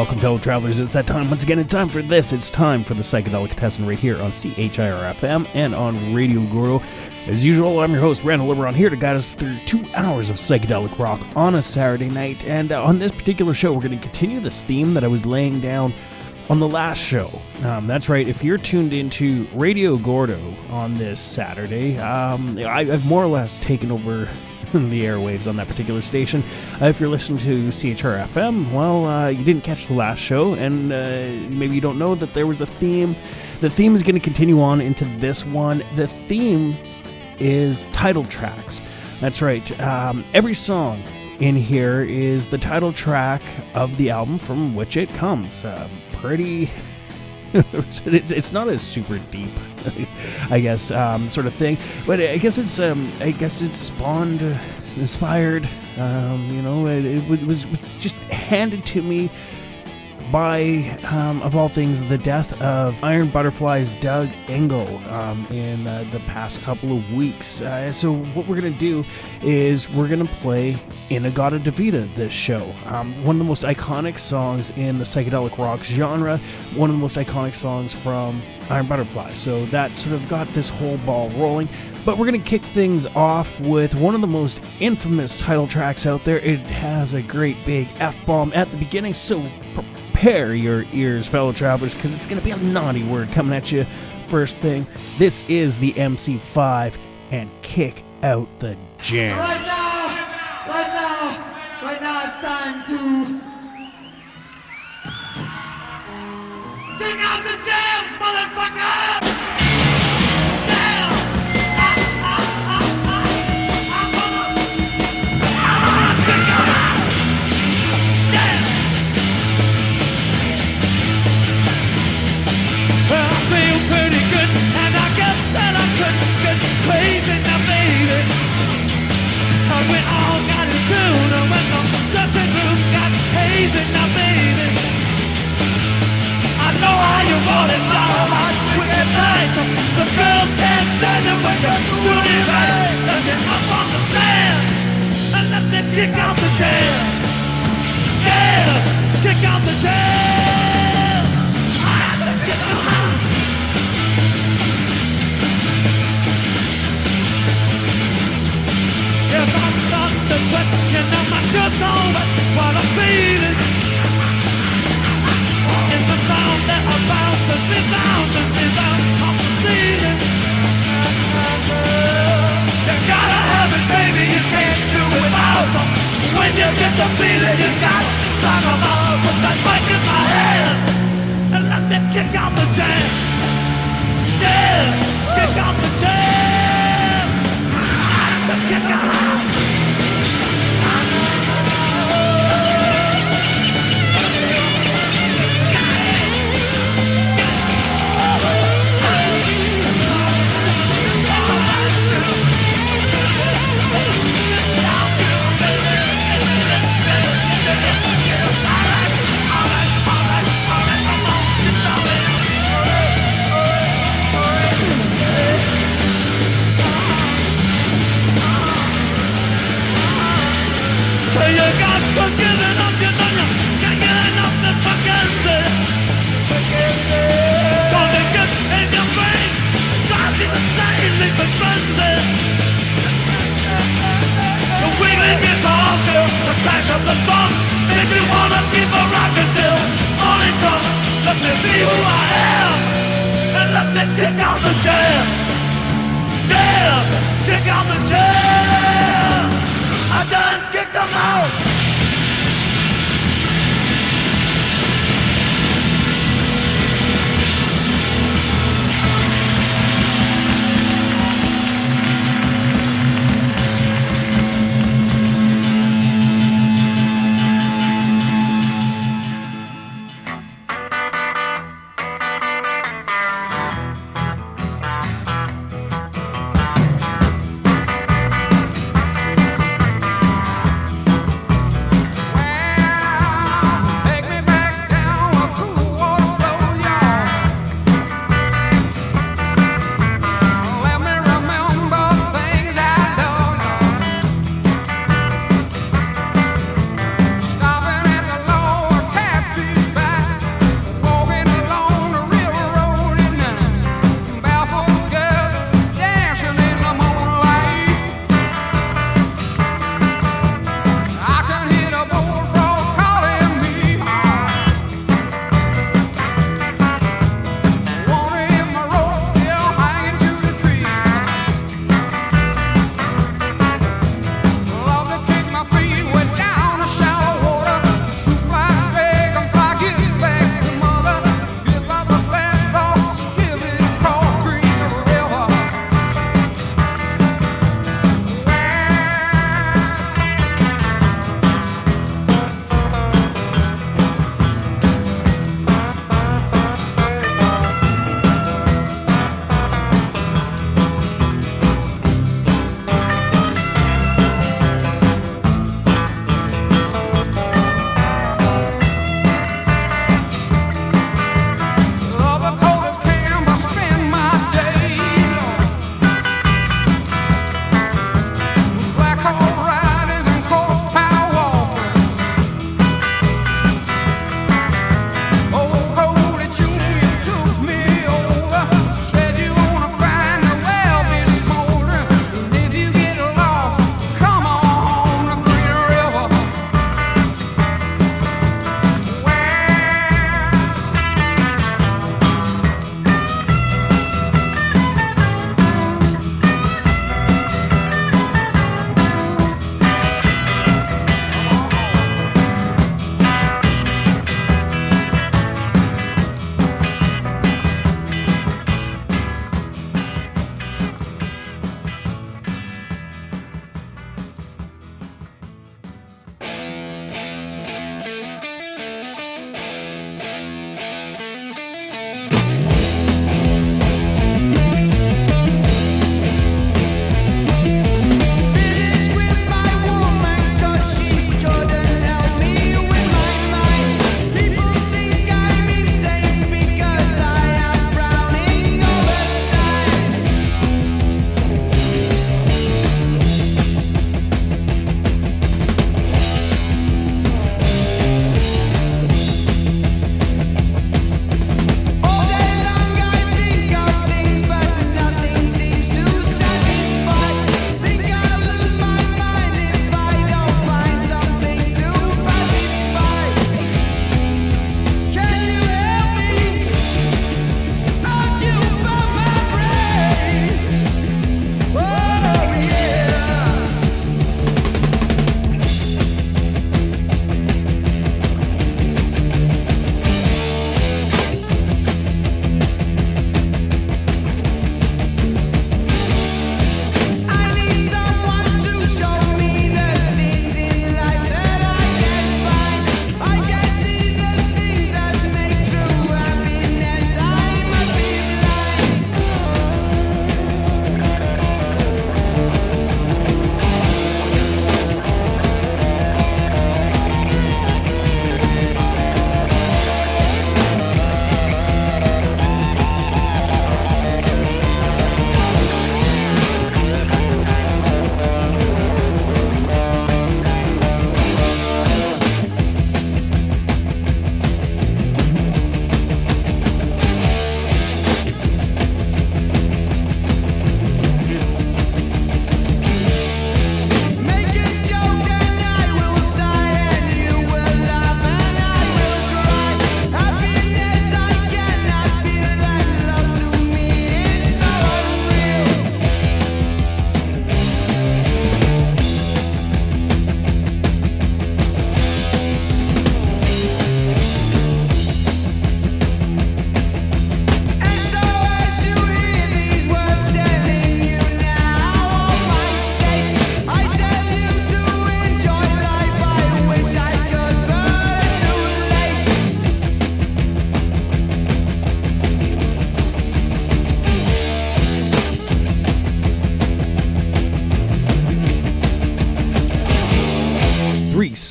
welcome, fellow travelers. It's that time once again. It's time for this. It's time for the Psychedelicatessen right here on CHIR-FM and on Radio Gordo. As usual, I'm your host, Randall Liboiron, here to guide us through 2 hours of psychedelic rock on a Saturday night. And on this particular show, we're going to continue the theme that I was laying down on the last show. That's right, if you're tuned into Radio Gordo on this Saturday, I've more or less taken over the airwaves on that particular station. If you're listening to CHR-FM, well, you didn't catch the last show, and maybe you don't know that there was a theme. The theme is going to continue on into this one. The theme is title tracks. That's right. Every song in here is the title track of the album from which it comes. Pretty... it's not a super deep, I guess, sort of thing, but I guess it's spawned, inspired. It was just handed to me by, of all things, the death of Iron Butterfly's Doug Engel in the past couple of weeks. So what we're going to do is we're going to play Inagata Devita this show. One of the most iconic songs in the psychedelic rock genre, one of the most iconic songs from Iron Butterfly. So that sort of got this whole ball rolling. But we're going to kick things off with one of the most infamous title tracks out there. It has a great big F-bomb at the beginning, so prepare your ears, fellow travelers, because it's going to be a naughty word coming at you first thing. This is the MC5, and kick out the jams. Right now it's time to kick out the jams, motherfucker! Crazy now, baby, 'cause we all got it down. And when the dressing room got hazy now, baby, I know how you want it, John. We get tight, the girls can't stand it when you're doing it right. Let me up on the stand and let me kick out the jam. Yes, kick out the jam. I have to kick them out. Yes, I'm starting to sweat, you know my shirt's on, but what I'm feeling in the sound that I bounce and resounds and resounds off the ceiling. You gotta have it, baby, you can't do it without it. When you get the feeling, you gotta sing along with that mic in my hand and let me kick out the jam. Yes, kick out the jam. Kick out. So you got to give it up, you know you can't get enough this fucking thing. Don't it get in your brain, drives you insane, leave the frenzy. The wiggling guitars go, the crash of the drum, make me wanna keep a rockin' till morning comes. Let me be who I am, and let me kick out the jam. Yes, kick out the jam. I done kicked them out.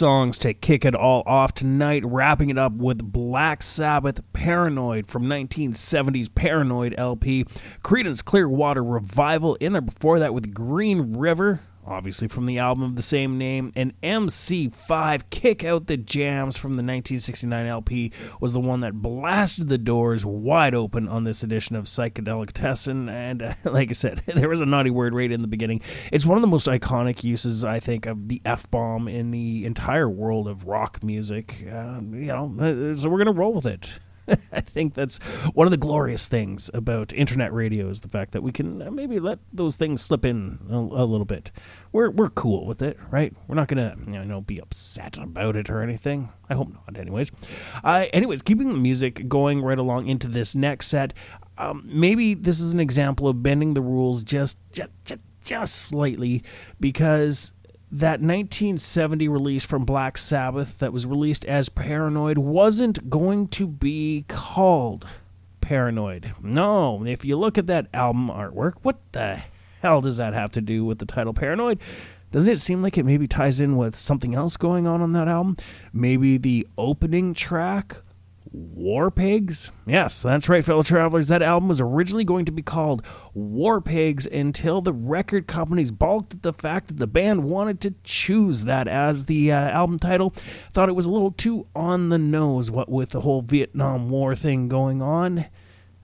songs to kick it all off tonight, wrapping it up with Black Sabbath Paranoid from 1970's Paranoid LP, Creedence Clearwater Revival in there before that with Green River, obviously from the album of the same name, and MC5 Kick Out the Jams from the 1969 LP was the one that blasted the doors wide open on this edition of Psychedelicatessen. And like I said, there was a naughty word right in the beginning. It's one of the most iconic uses, I think, of the F-bomb in the entire world of rock music. So we're going to roll with it. I think that's one of the glorious things about internet radio is the fact that we can maybe let those things slip in a little bit. We're cool with it, right? We're not gonna be upset about it or anything. I hope not. Anyways, keeping the music going right along into this next set. Maybe this is an example of bending the rules just slightly, because that 1970 release from Black Sabbath that was released as Paranoid wasn't going to be called Paranoid. No, if you look at that album artwork, what the hell does that have to do with the title Paranoid? Doesn't it seem like it maybe ties in with something else going on that album? Maybe the opening track, War Pigs? Yes, that's right, fellow travelers. That album was originally going to be called War Pigs until the record companies balked at the fact that the band wanted to choose that as the album title. Thought it was a little too on the nose, what with the whole Vietnam War thing going on.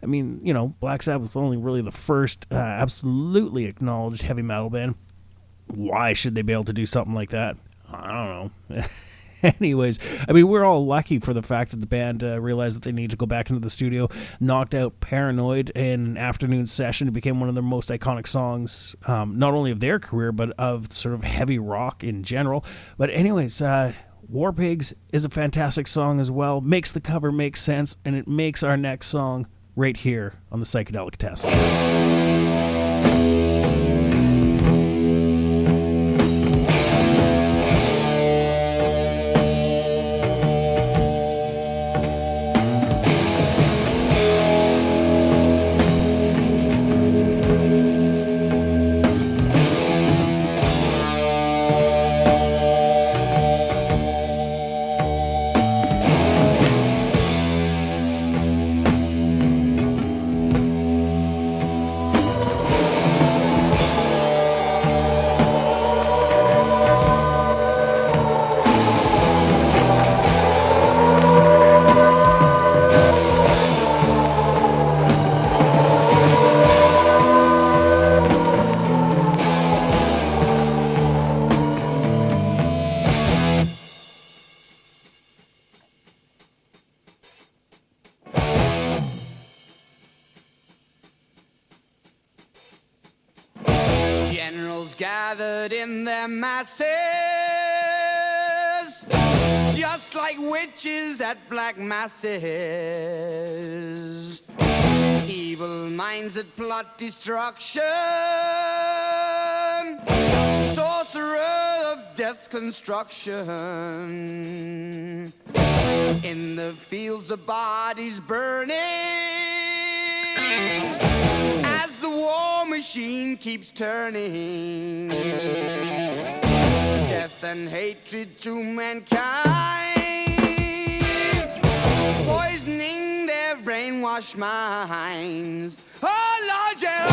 I mean, Black Sabbath was only really the first absolutely acknowledged heavy metal band. Why should they be able to do something like that? I don't know. Anyways, I mean, we're all lucky for the fact that the band realized that they need to go back into the studio, knocked out Paranoid in an afternoon session. It became one of their most iconic songs, not only of their career, but of sort of heavy rock in general. But anyways, War Pigs is a fantastic song as well. Makes the cover make sense, and it makes our next song right here on the Psychedelicatessen. Gathered in their masses, just like witches at black masses. Evil minds that plot destruction, sorcerer of death's construction. In the fields of bodies burning, as the war machine keeps turning, death and hatred to mankind, poisoning their brainwashed minds. Oh Lord, yeah.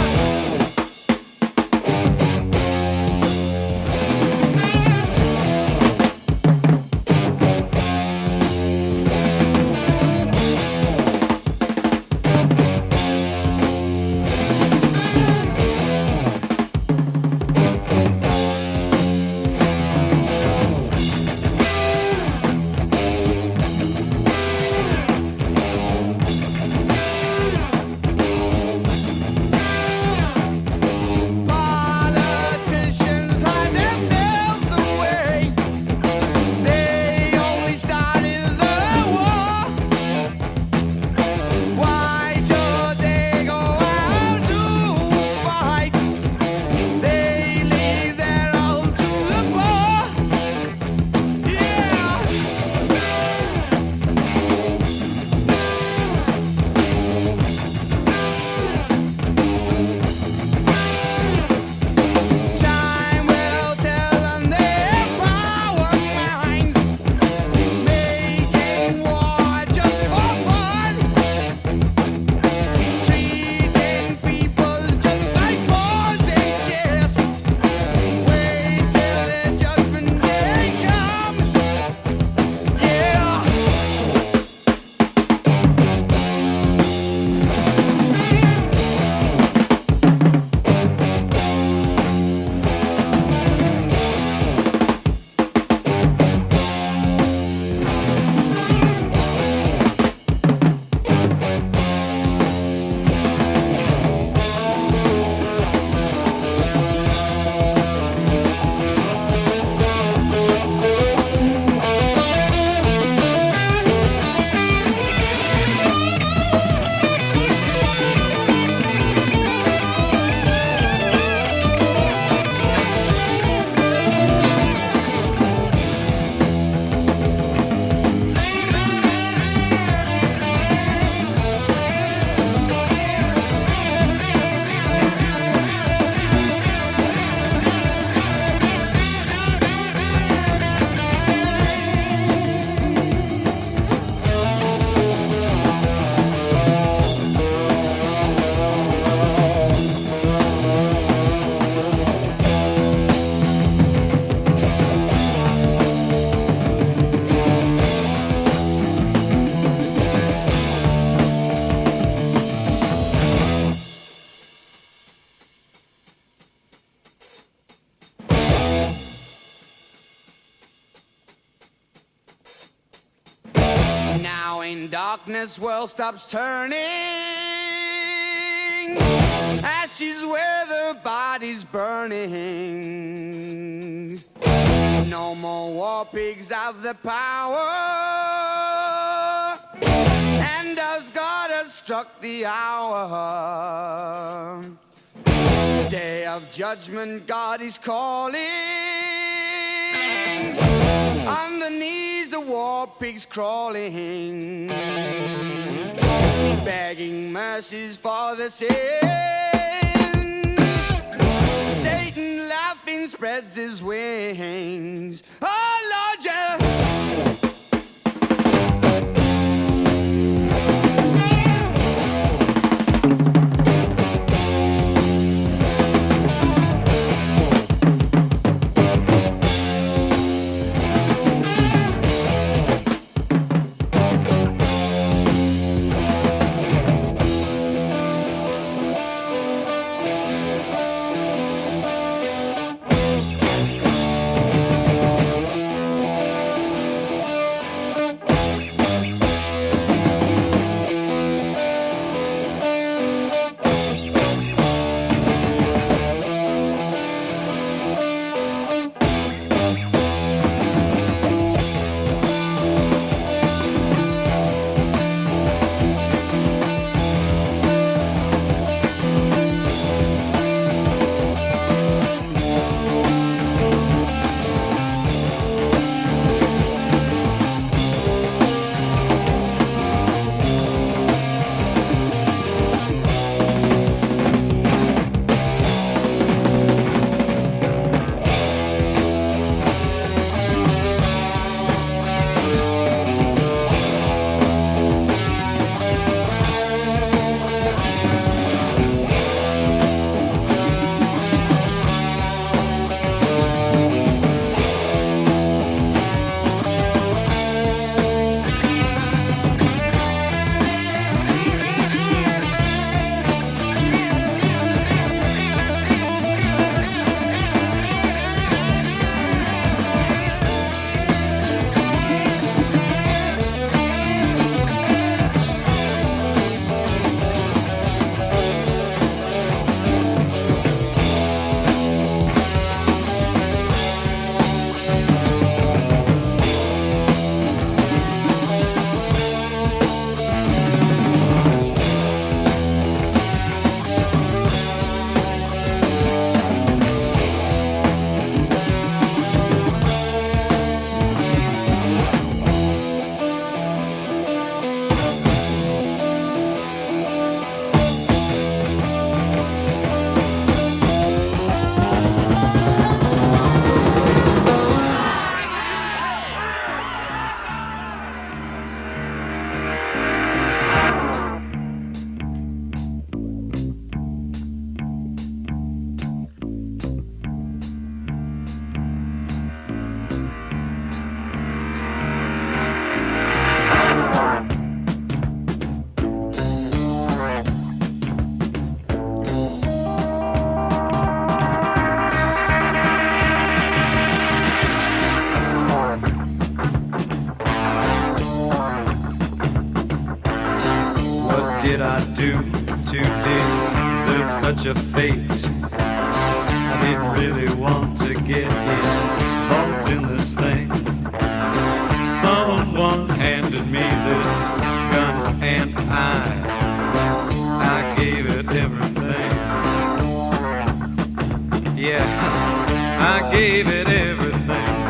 darkness world stops turning, ashes where the body's burning. No more war pigs have the power, and as God has struck the hour, day of judgment God is calling. On the knees the war pigs crawling, begging mercies for the sins. Satan laughing spreads his wings. Oh Lord, yeah. did I do to deserve such a fate? I didn't really want to get involved in this thing. Someone handed me this gun and I gave it everything. Yeah, I gave it everything.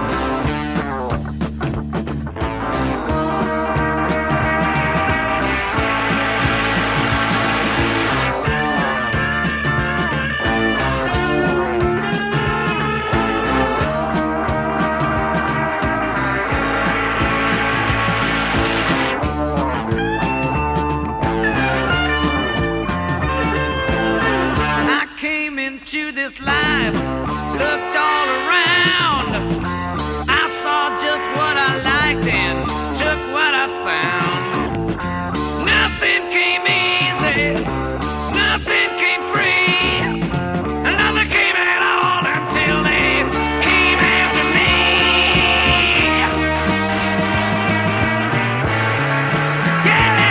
To this life, looked all around. I saw just what I liked and took what I found. Nothing came easy, nothing came free, and nothing came at all until they came after me. Yeah.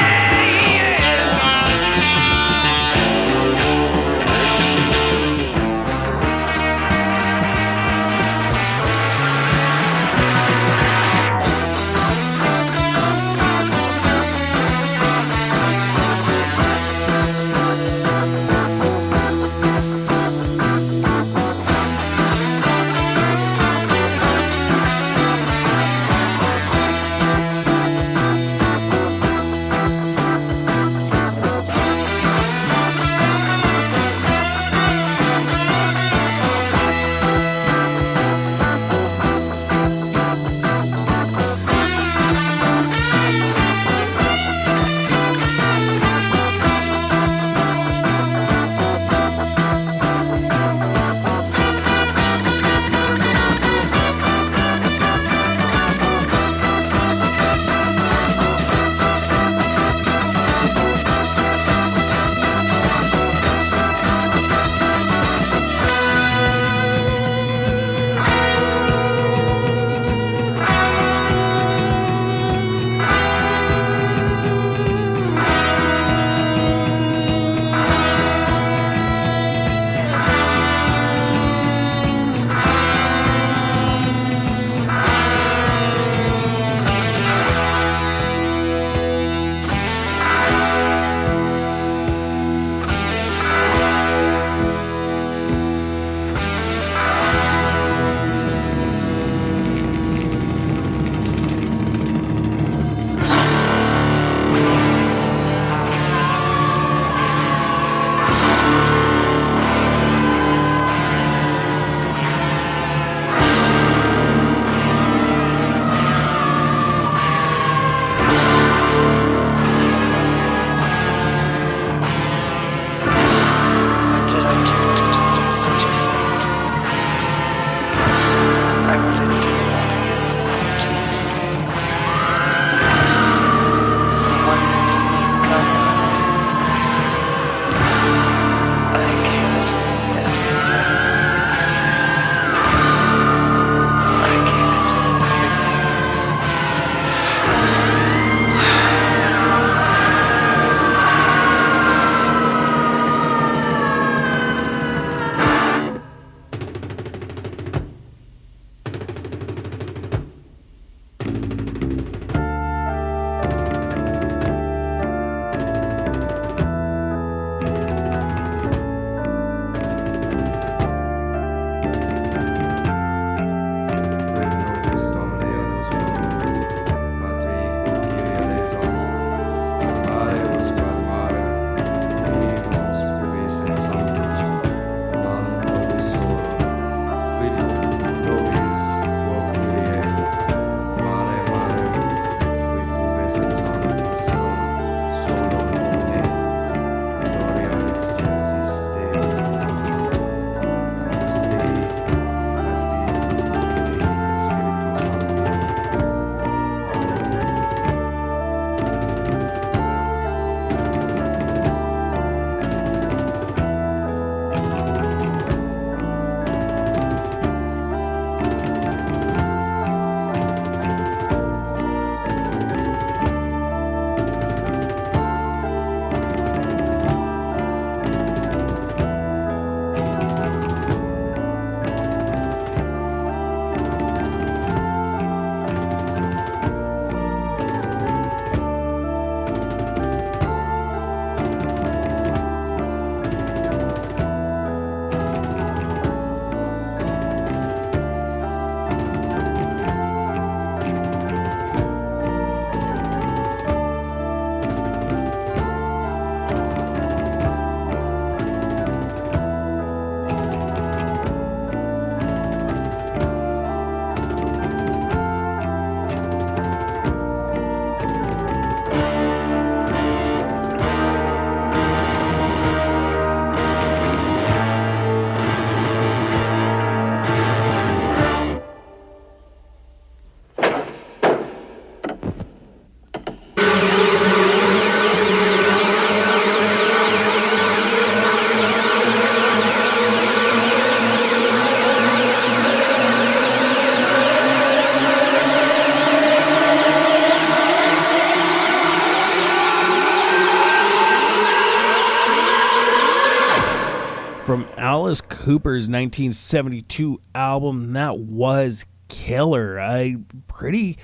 from Alice Cooper's 1972 album. That was killer. A pretty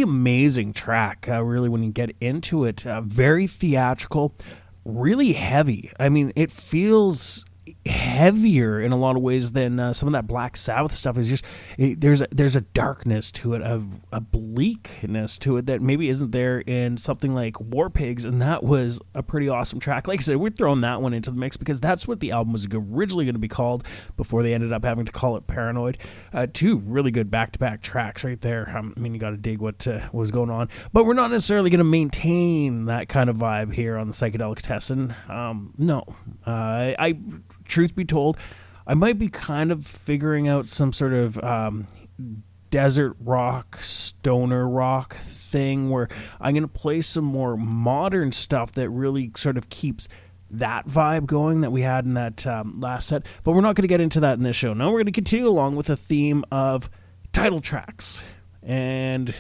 amazing track, really, when you get into it. Very theatrical, really heavy. I mean, it feels heavier in a lot of ways than some of that Black Sabbath stuff. Is just there's a darkness to it, a bleakness to it that maybe isn't there in something like War Pigs, and that was a pretty awesome track. Like I said, we're throwing that one into the mix because that's what the album was originally going to be called before they ended up having to call it Paranoid. Two really good back-to-back tracks right there. I mean, you got to dig what was going on, but we're not necessarily going to maintain that kind of vibe here on the Psychedelicatessen. No, I truth be told, I might be kind of figuring out some sort of desert rock, stoner rock thing where I'm going to play some more modern stuff that really sort of keeps that vibe going that we had in that last set. But we're not going to get into that in this show. No, we're going to continue along with a theme of title tracks. And,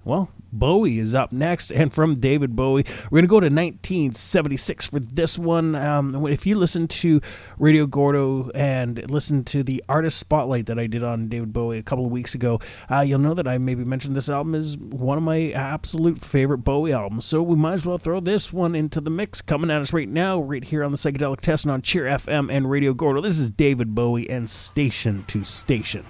well, Bowie is up next, and from David Bowie, we're going to go to 1976 for this one. If you listen to Radio Gordo and listen to the artist spotlight that I did on David Bowie a couple of weeks ago, you'll know that I maybe mentioned this album is one of my absolute favorite Bowie albums, so we might as well throw this one into the mix. Coming at us right now, right here on the Psychedelicatessen on Cheer FM and Radio Gordo, this is David Bowie and Station to Station.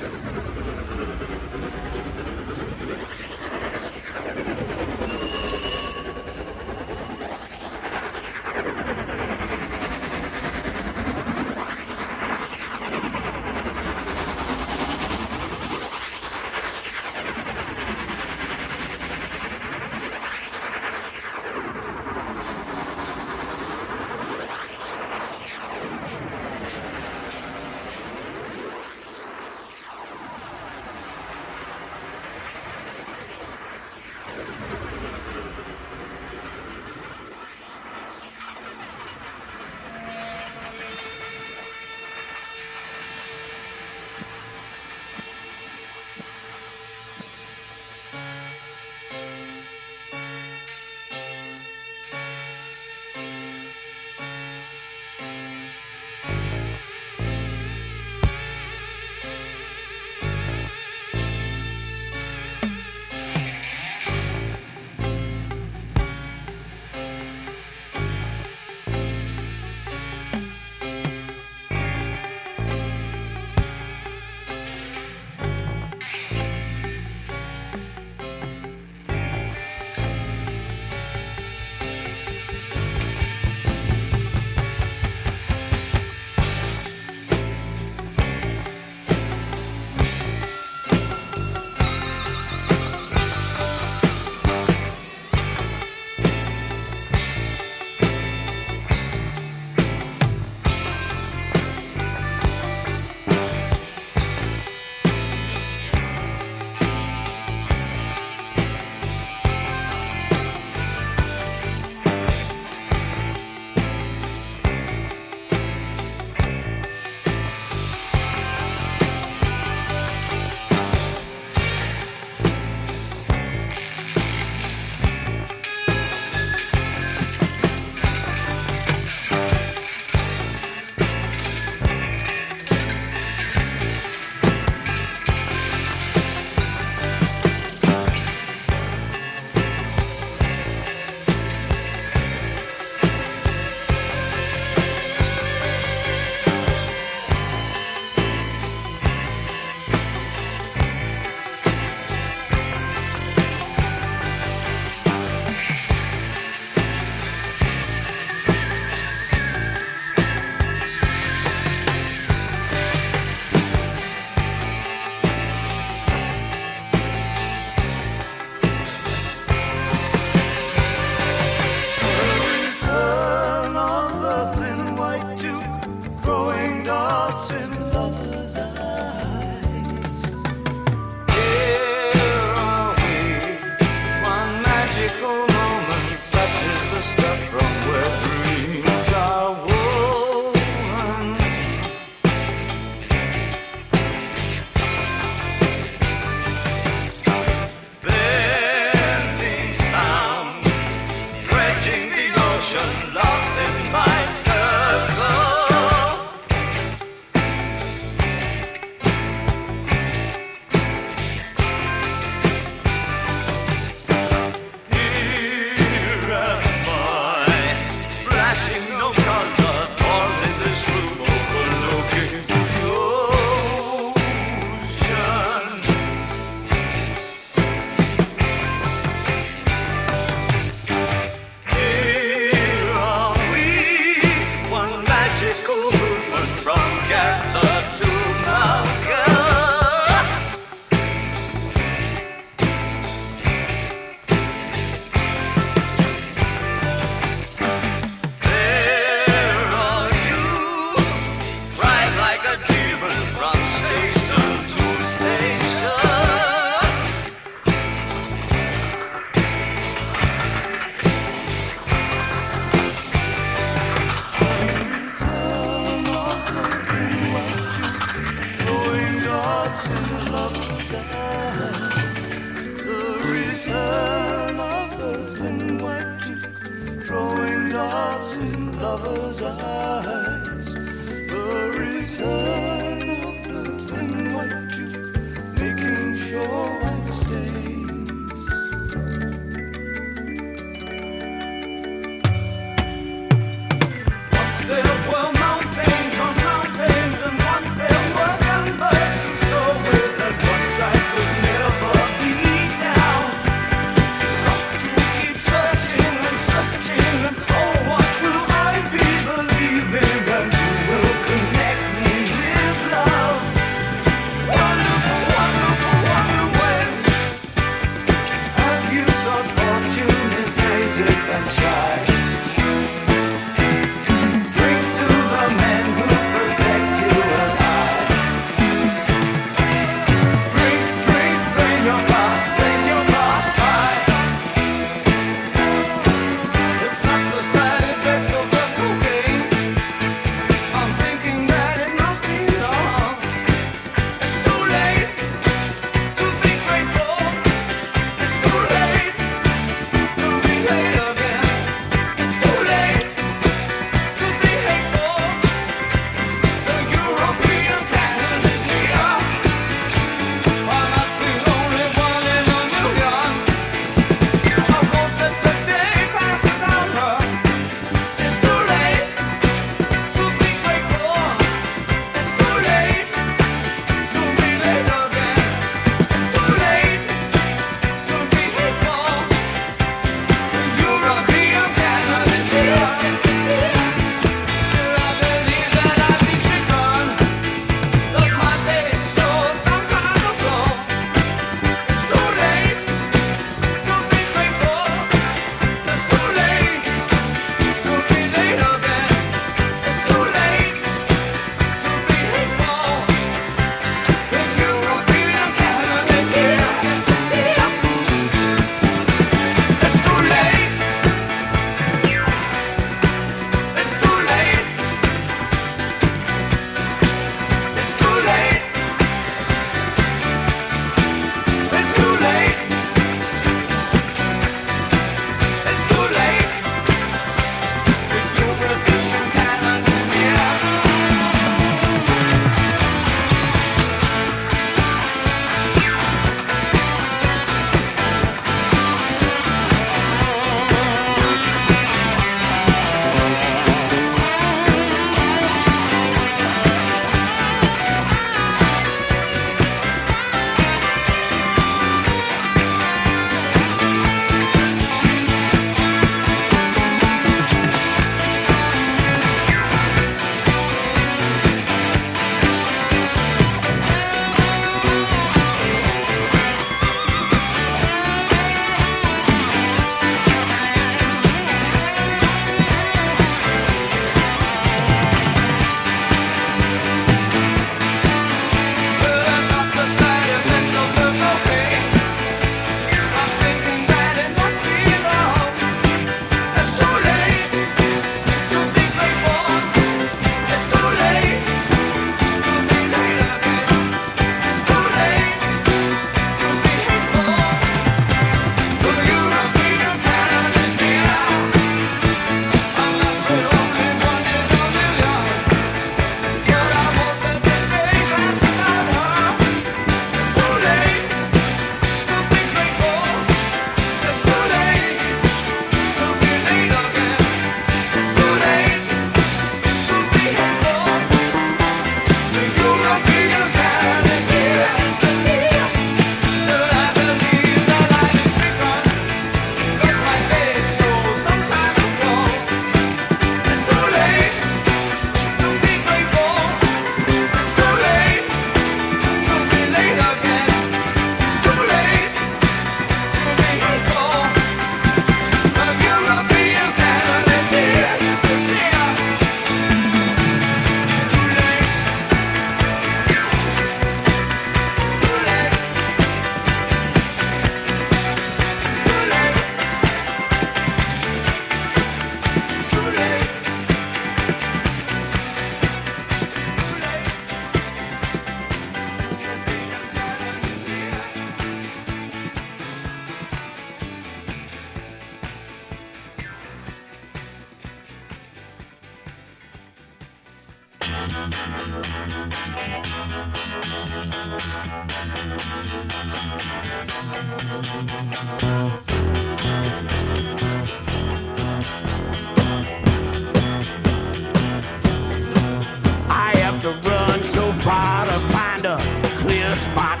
I have to run so far to find a clear spot.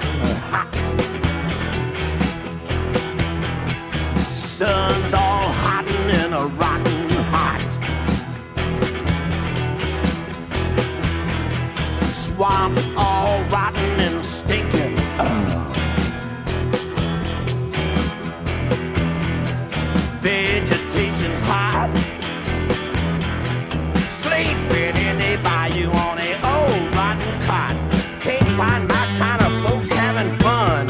Sun's all hot and a rotten hot. Swamps all rotten and stinking. Vegetation's sleeping in the bayou on a old rotten cot. Can't find my kind of folks having fun.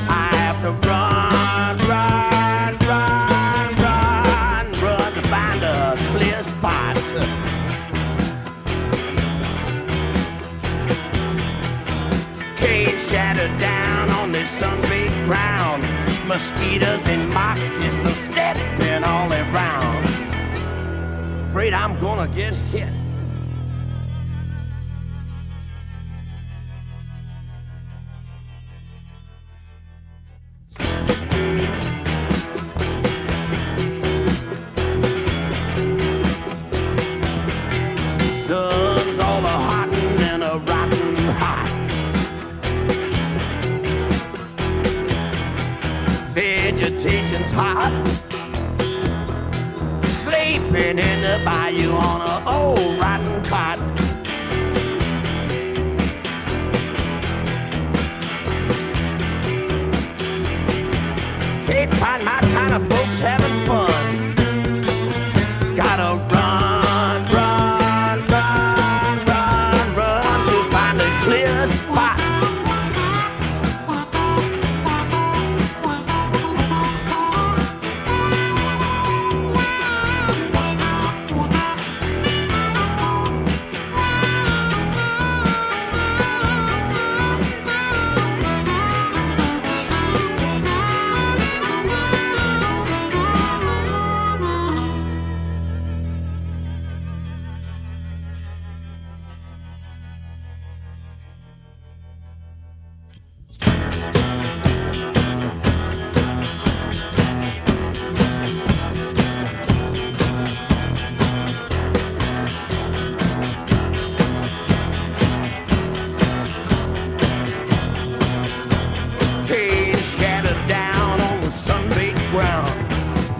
I have to run, run, run, run, run to find a clear spot. Cage shattered down on this sun-baked ground. Mosquitoes and mosquitoes are stepping all around. Afraid I'm gonna get hit. Sun's all a-hot and a rotten hot. Vegetation's hot. Sleeping in the bayou on an old rotten cot. Can't find my kind of folks having fun. Gotta run, run, run, run, run to find a clear spot.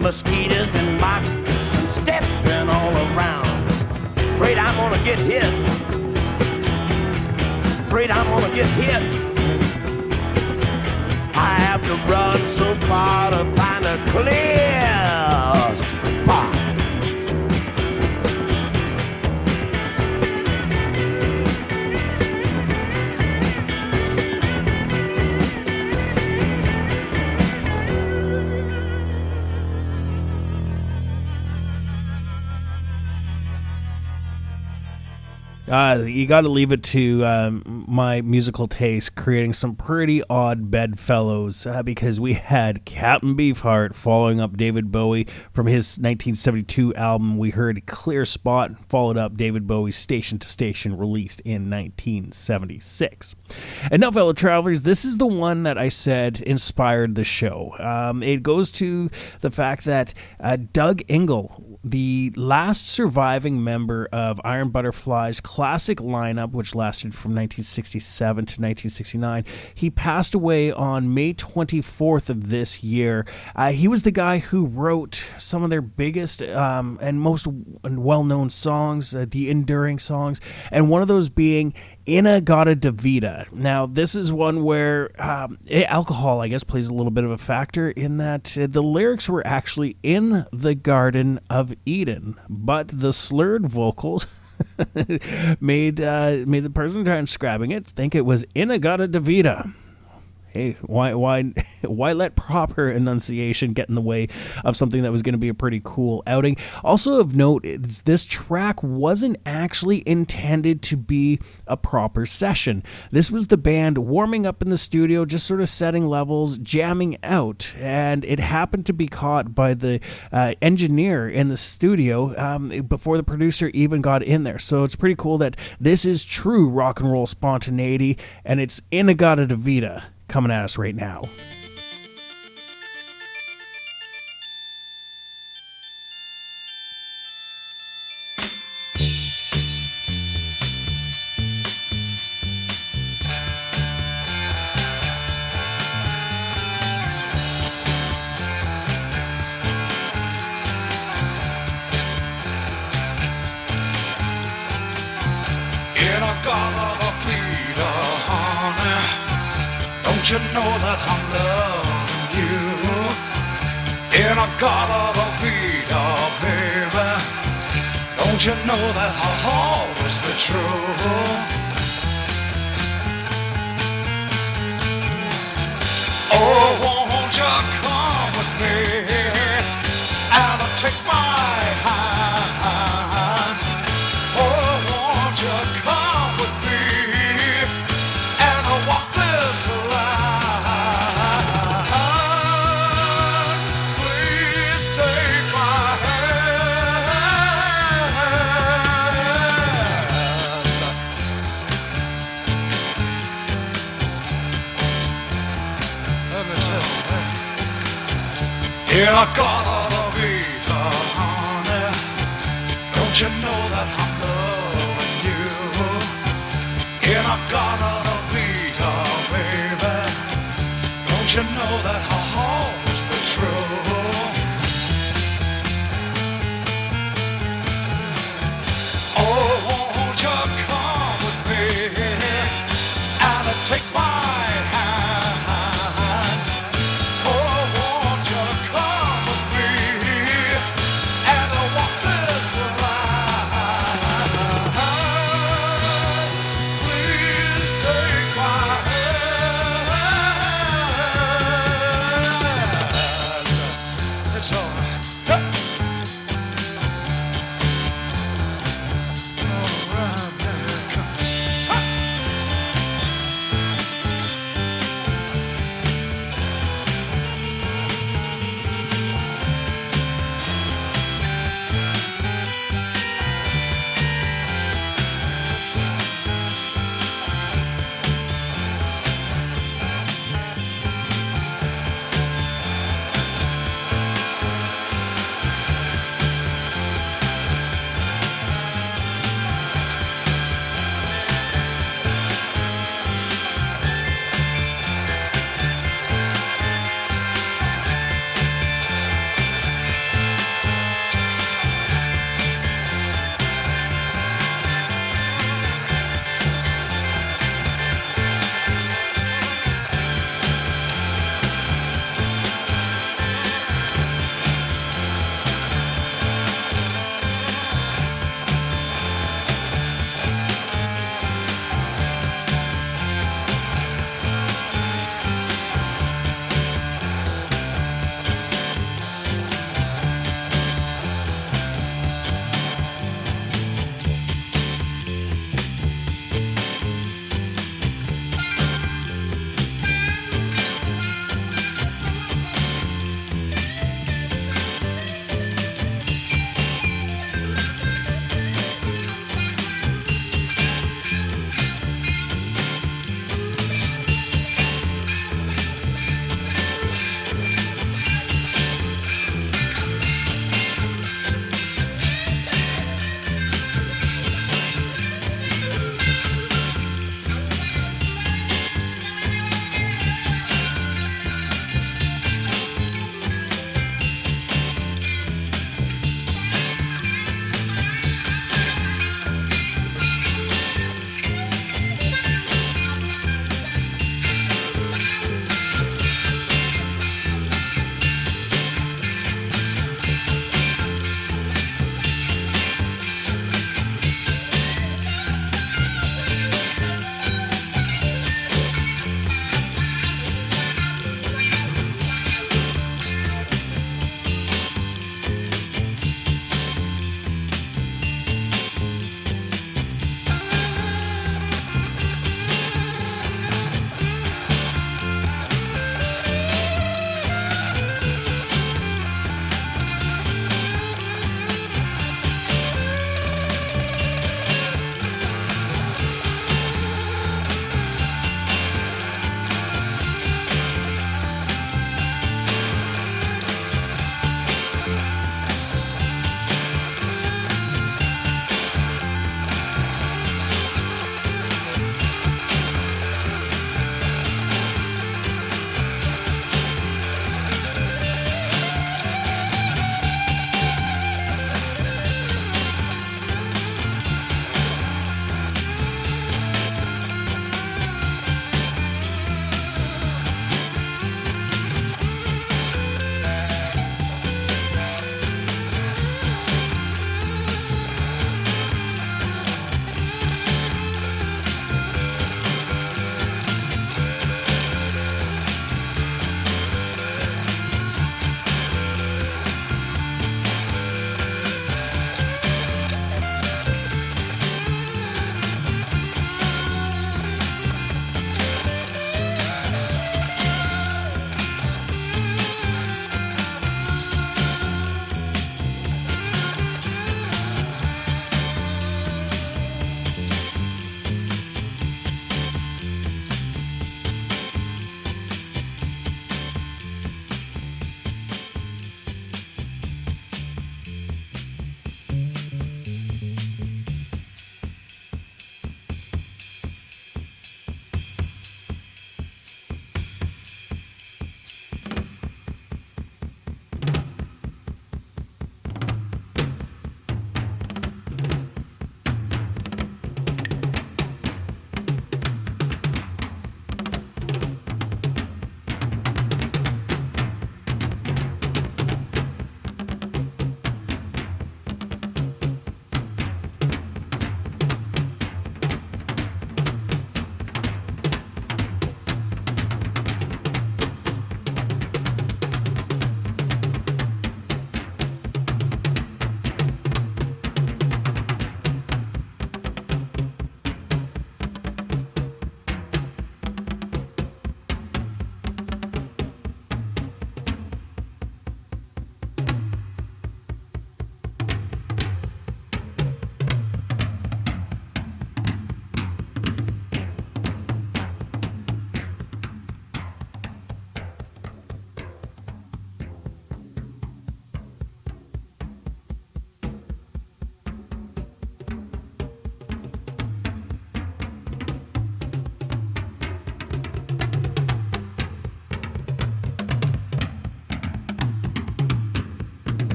Mosquitoes and moccasins stepping all around. Afraid I'm gonna get hit. Afraid I'm gonna get hit. I have to run so far to find a clear spot. You got to leave it to my musical taste creating some pretty odd bedfellows because we had Captain Beefheart following up David Bowie from his 1972 album. We heard Clear Spot, followed up David Bowie's Station to Station, released in 1976. And now, fellow travelers, this is the one that I said inspired the show. It goes to the fact that Doug Ingle, the last surviving member of Iron Butterfly's classic lineup, which lasted from 1967 to 1969, he passed away on May 24th of this year. He was the guy who wrote some of their biggest and most well-known songs, the enduring songs, and one of those being In-A-Gadda-Da-Vida. Now, this is one where alcohol, I guess, plays a little bit of a factor in that the lyrics were actually in the Garden of Eden, but the slurred vocals made the person transcribing it think it was In-A-Gadda-Da-Vida. Hey, why let proper enunciation get in the way of something that was going to be a pretty cool outing? Also of note, this track wasn't actually intended to be a proper session. This was the band warming up in the studio, just sort of setting levels, jamming out, and it happened to be caught by the engineer in the studio before the producer even got in there. So it's pretty cool that this is true rock and roll spontaneity, and it's In-A-Gadda-Da-Vida coming at us right now. In-A-Gadda-Da-Vida, honey. Don't you know that I'm loving you? In-A-Gadda-Da-Vida, baby. Don't you know that I'll always be true. Oh, won't you come with me and take my hand? Oh, won't you come with me and walk this line? Please take my hand. Let me tell you that. In a Colorado Vita, honey, don't you know that I'm loving you? In a Colorado Vita, baby, don't you know that I'll always be true? Oh, won't you come with me and take my hand? Oh, won't you come with me and walk this line? Please take my hand. It's all right. All right, man, come.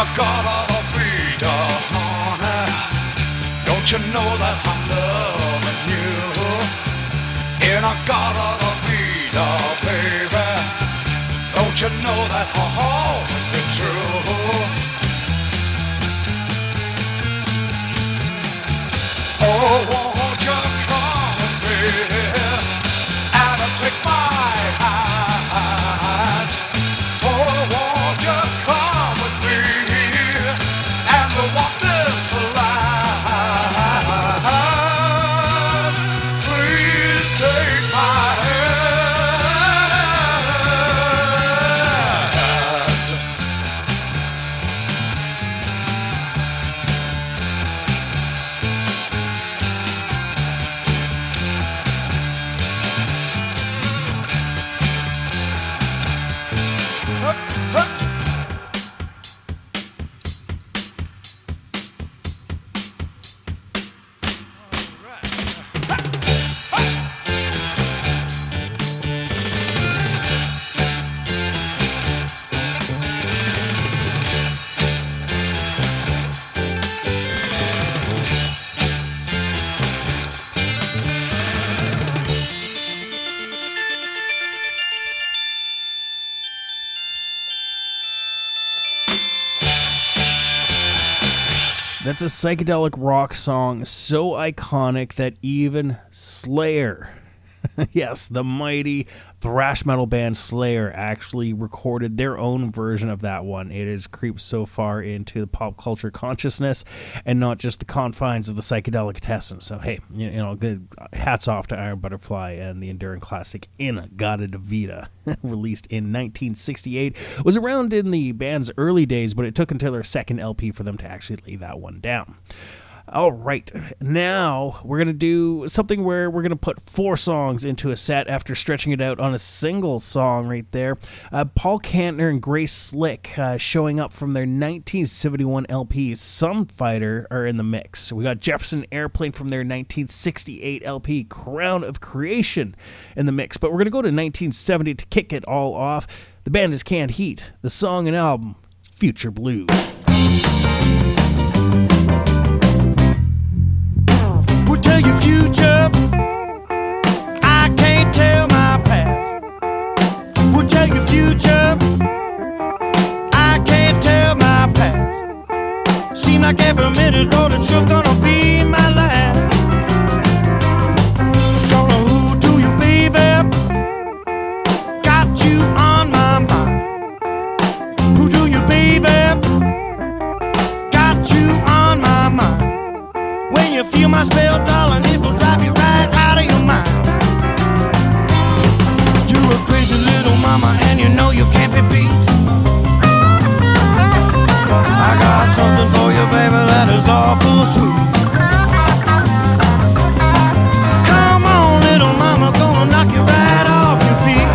I got all the freedom, honey. Don't you know that I'm loving you? And I got all the freedom, baby. Don't you know that I've always been true? Oh, won't you come with me and take my hand? Oh, won't you come with me and we'll walk this line? Please take my hand. That's a psychedelic rock song so iconic that even Slayer, yes, the mighty thrash metal band Slayer, actually recorded their own version of that one. It has creeped so far into the pop culture consciousness and not just the confines of the Psychedelicatessen. So, hey, you know, good hats off to Iron Butterfly and the enduring classic Inagata de Vida, released in 1968. It was around in the band's early days, but it took until their second LP for them to actually lay that one down. All right, now we're going to do something where we're going to put 4 songs into a set after stretching it out on a single song right there. Paul Kantner and Grace Slick showing up from their 1971 LP, Some Fighter, are in the mix. We got Jefferson Airplane from their 1968 LP, Crown of Creation, in the mix. But we're going to go to 1970 to kick it all off. The band is Canned Heat. The song and album, Future Blues. We'll tell your future, I can't tell my past. We'll tell your future, I can't tell my past. Seem like every minute, Lord, it's sure gonna be my last. Don't know who do you, baby, got you on my mind. Who do you, baby, got you on my mind. When you feel my spell, darling, it will drive you right out of your mind. You're a crazy little mama, and you know you can't be beat. I got something for you, baby, that is awful sweet. Come on, little mama, gonna knock you right off your feet.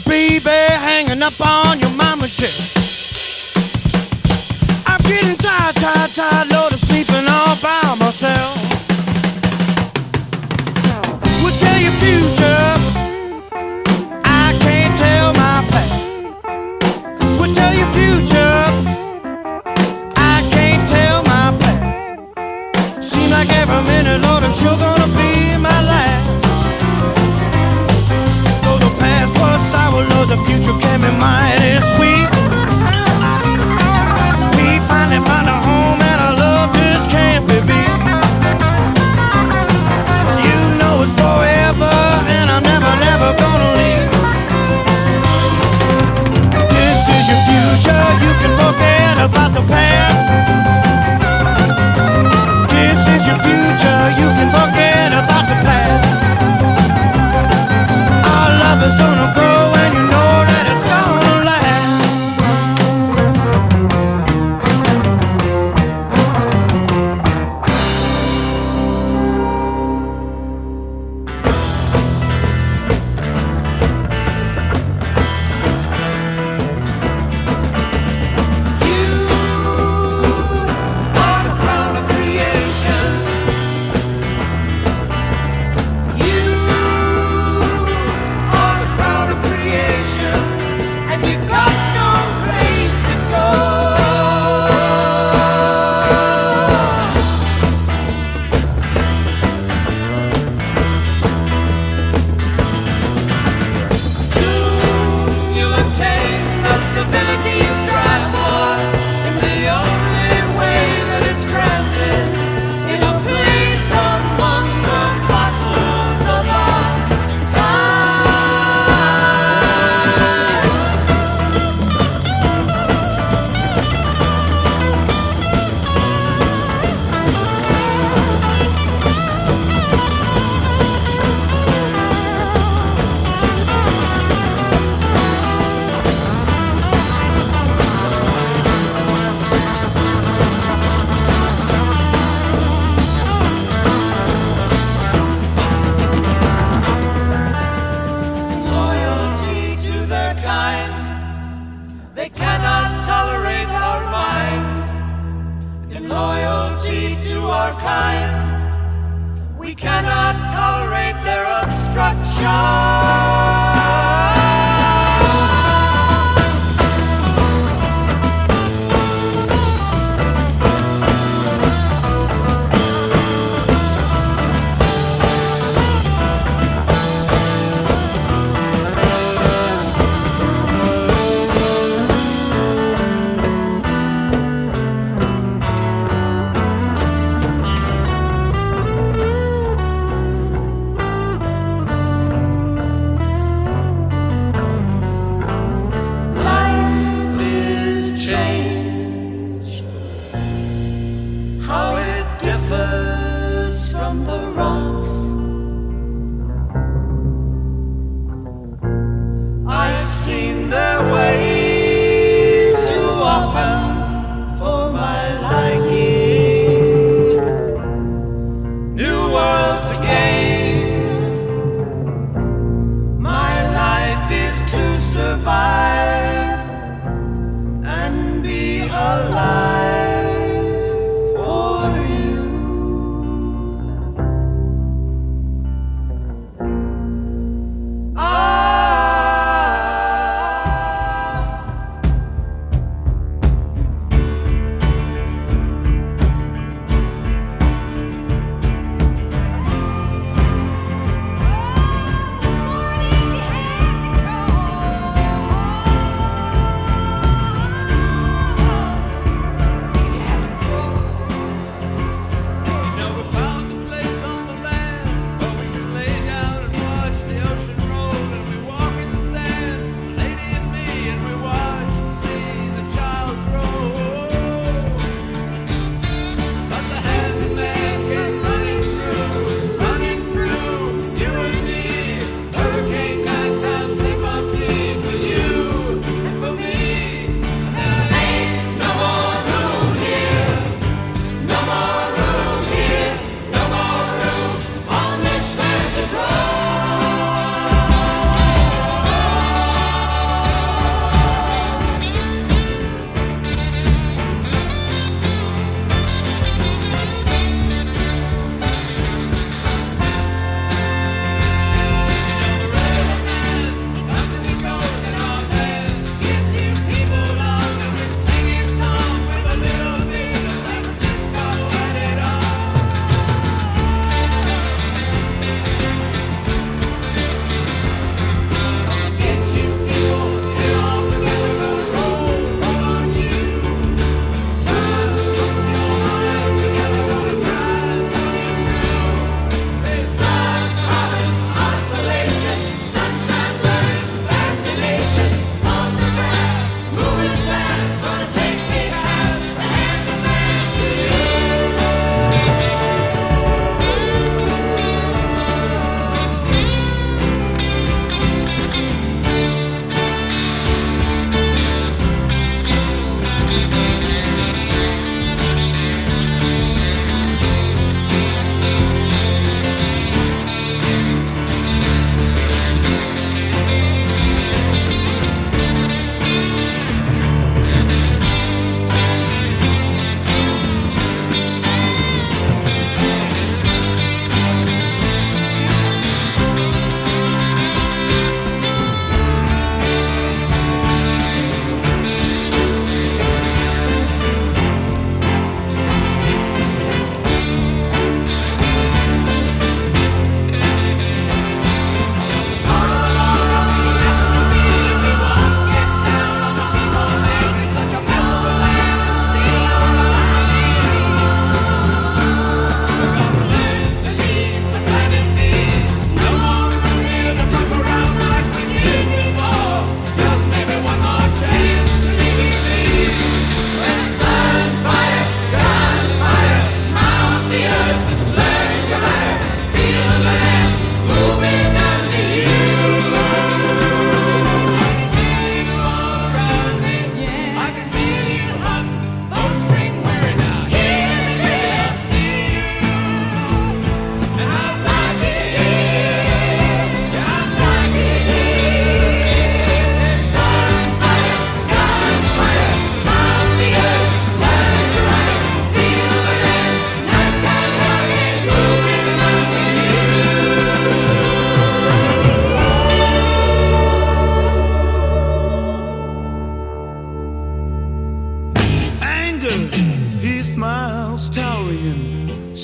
Baby, hanging up on your mama's shelf. I'm getting tired, Lord, of sleeping all by myself. We'll tell your future, I can't tell my past. We'll tell your future, I can't tell my past. Seems like every minute, Lord, it's sure gonna be my last. Sour, Lord, the future can be mighty sweet. We finally found a home and our love just can't be beat. You know it's forever and I'm never, never gonna leave. This is your future. kind. We cannot tolerate their obstruction.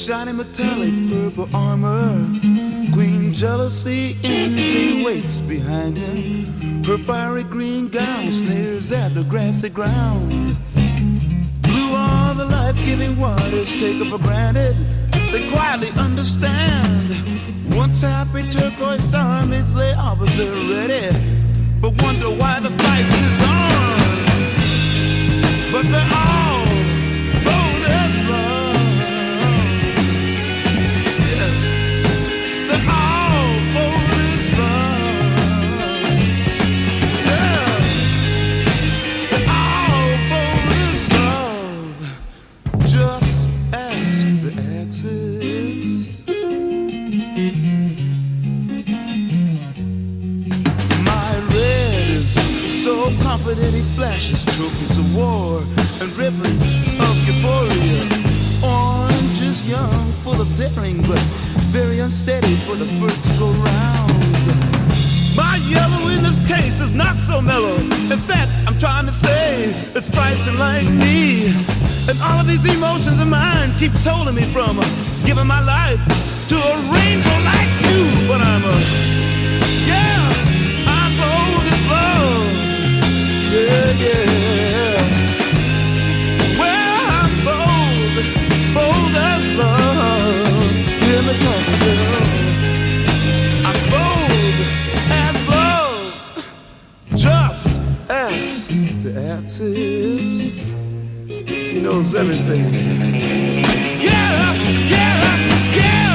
shiny metallic purple armor. Queen jealousy envy waits behind him. Her fiery green gown sneers at the grassy ground. Blue are the life-giving waters taken for granted. They quietly understand. Once happy turquoise armies lay opposite ready, but wonder why the fight is on. But they're all bold as love. Yeah. They're all bold as love. Yeah. They're all bold as love. Just ask the axis. My red is so confident he flashes trophies of war and ribbons of euphoria. Orange is young, full of daring, but very unsteady for the first go round. My yellow in this case is not so mellow. In fact, I'm trying to say it's fighting like me. And all of these emotions of mine keep holding me from giving my life to a rainbow like you. But I'm bold as love. Yeah, yeah. Well, I'm bold as love. Hear me talking, girl. I'm bold as love. Just ask the axis. He knows everything. Yeah, yeah, yeah.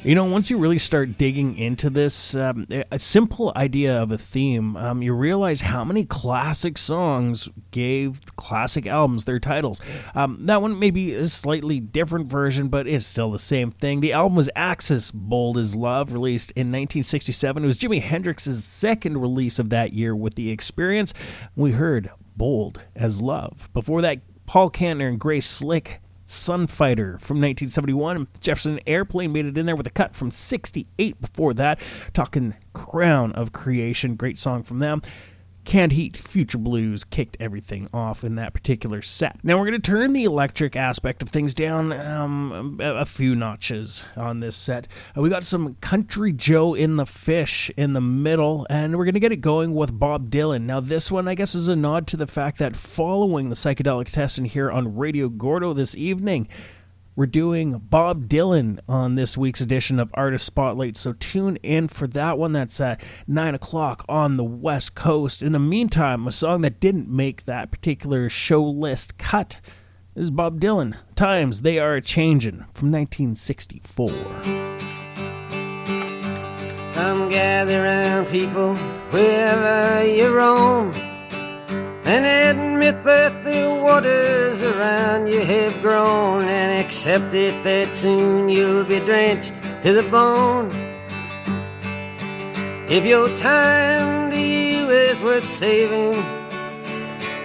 You know, once you really start digging into this, a simple idea of a theme, you realize how many classic songs gave classic albums their titles. That one may be a slightly different version, but it's still the same thing. The album was Axis, Bold as Love, released in 1967. It was Jimi Hendrix's second release of that year with The Experience. We heard Bold as Love. Before that, Paul Kantner and Grace Slick, Sunfighter from 1971. Jefferson Airplane made it in there with a cut from 68 before that. Talking Crown of Creation, great song from them. Canned Heat, Future Blues kicked everything off in that particular set. Now we're going to turn the electric aspect of things down a few notches on this set. We got some Country Joe in the Fish in the middle, and we're going to get it going with Bob Dylan. Now this one, I guess, is a nod to the fact that following the Psychedelicatessen here on Radio Gordo this evening, we're doing Bob Dylan on this week's edition of Artist Spotlight, so tune in for that one. That's at 9 o'clock on the West Coast. In the meantime, a song that didn't make that particular show list cut is Bob Dylan, Times They Are A-Changin' from 1964. Come gather round, people, wherever you roam, and admit that the waters around you have grown, and accept it that soon you'll be drenched to the bone. If your time to you is worth saving,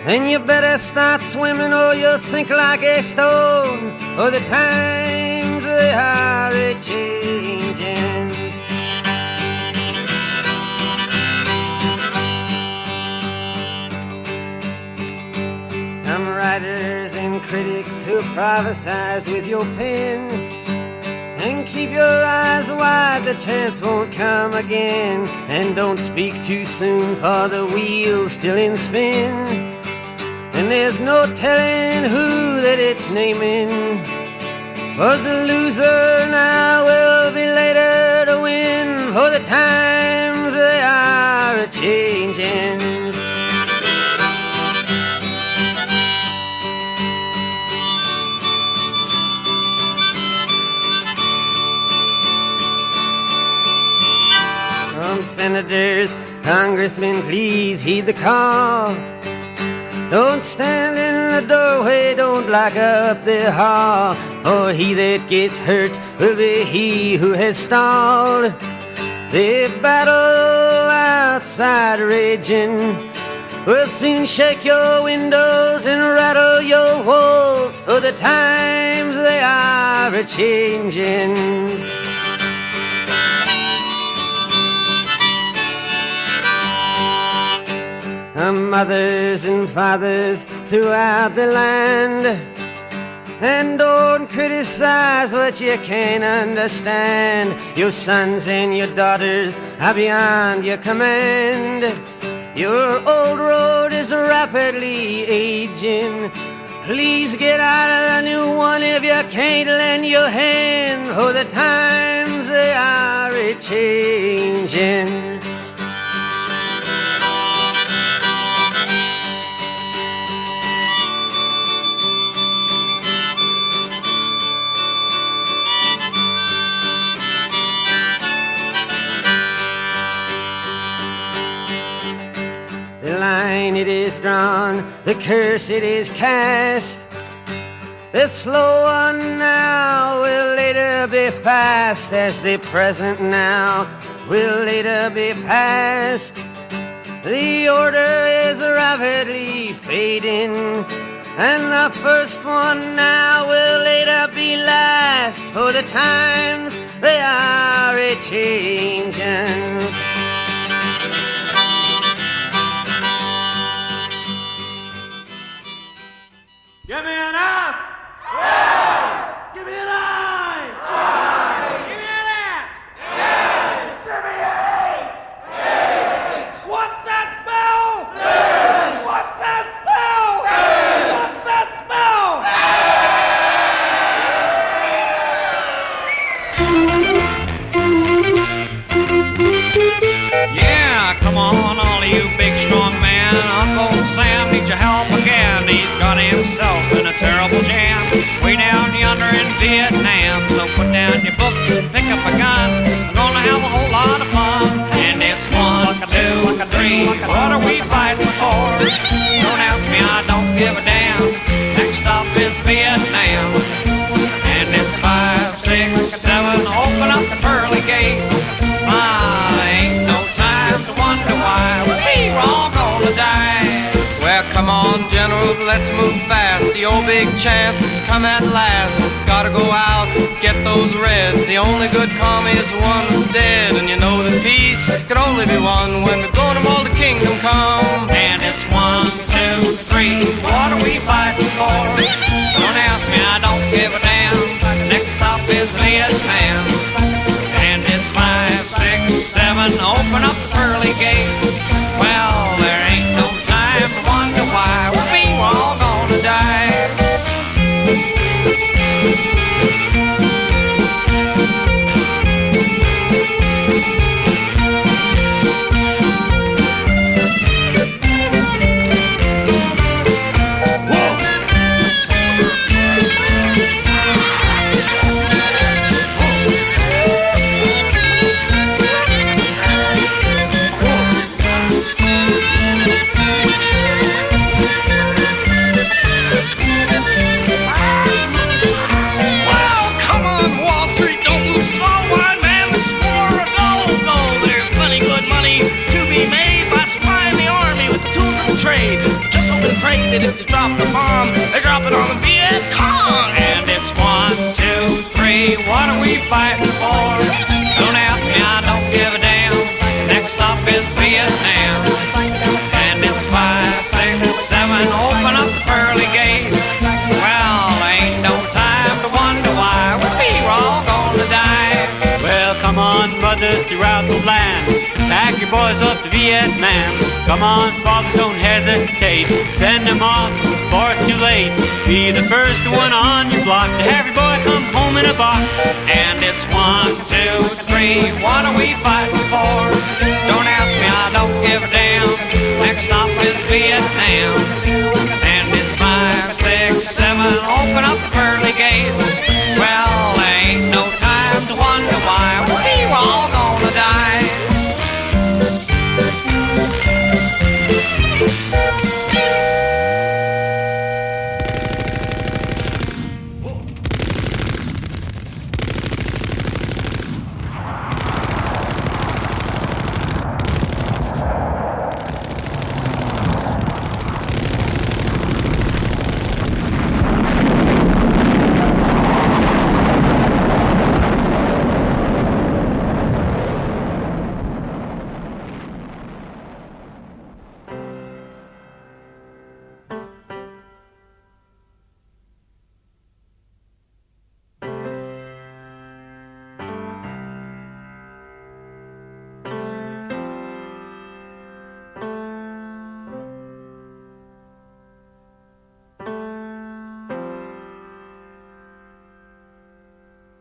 then you better start swimming or you'll sink like a stone, for the times they are a-changing. Some writers and critics who prophesize with your pen, and keep your eyes wide, the chance won't come again. And don't speak too soon, for the wheel's still in spin, and there's no telling who that it's naming. Was the loser now will be later to win, for the times they are a-changing. Senators, congressmen, please heed the call. Don't stand in the doorway, don't block up the hall, for he that gets hurt will be he who has stalled. The battle outside raging will soon shake your windows and rattle your walls, for the times they are a-changing. Mothers and fathers throughout the land, and don't criticize what you can't understand. Your sons and your daughters are beyond your command. Your old road is rapidly aging. Please get out of the new one if you can't lend your hand, for the times they are a-changing. Line it is drawn, the curse it is cast. The slow one now will later be fast, as the present now will later be past. The order is rapidly fading, and the first one now will later be last, for the times they are a-changing. Give me an F! Yeah! Give me an I! Give me an S! Yes! Give me an H! What's that spell? Yes! What's that spell? Yes! What's that spell? Yeah, come on, all of you big strong men. Uncle Sam needs your help again. He's got himself in a terrible jam way down yonder in Vietnam. So put down your books and pick up a gun. We're gonna have a whole lot of fun. And it's 1, 2, 3. What are we fighting for? Don't ask me, I don't give a damn. Next stop is Vietnam. And it's 5, 6, 7. Open up the pearly gates. Ain't no time to wonder why we're all gonna die. Well, come on, General, let's move fast. The old big chance has come at last. Gotta go out, get those Reds. The only good commie is the one that's dead. And you know that peace can only be won when we're going to all the kingdom come. And it's 1, 2, 3. What are we fighting for? Don't ask me, I don't give a damn. Next stop is Vietnam. And it's 5, 6, 7. Open up the pearly gates. Well, there ain't no time to wonder why we're all gonna die. boys off to Vietnam. Come on, fathers, don't hesitate. Send them off before it's too late. Be the first one on your block to have your boy come home in a box. And it's 1, 2, 3, what are we fighting for? Don't ask me, I don't give a damn. Next stop is Vietnam. And it's 5, 6, 7, open up the pearly gates. Well, there ain't no time to wonder why we're all gonna die.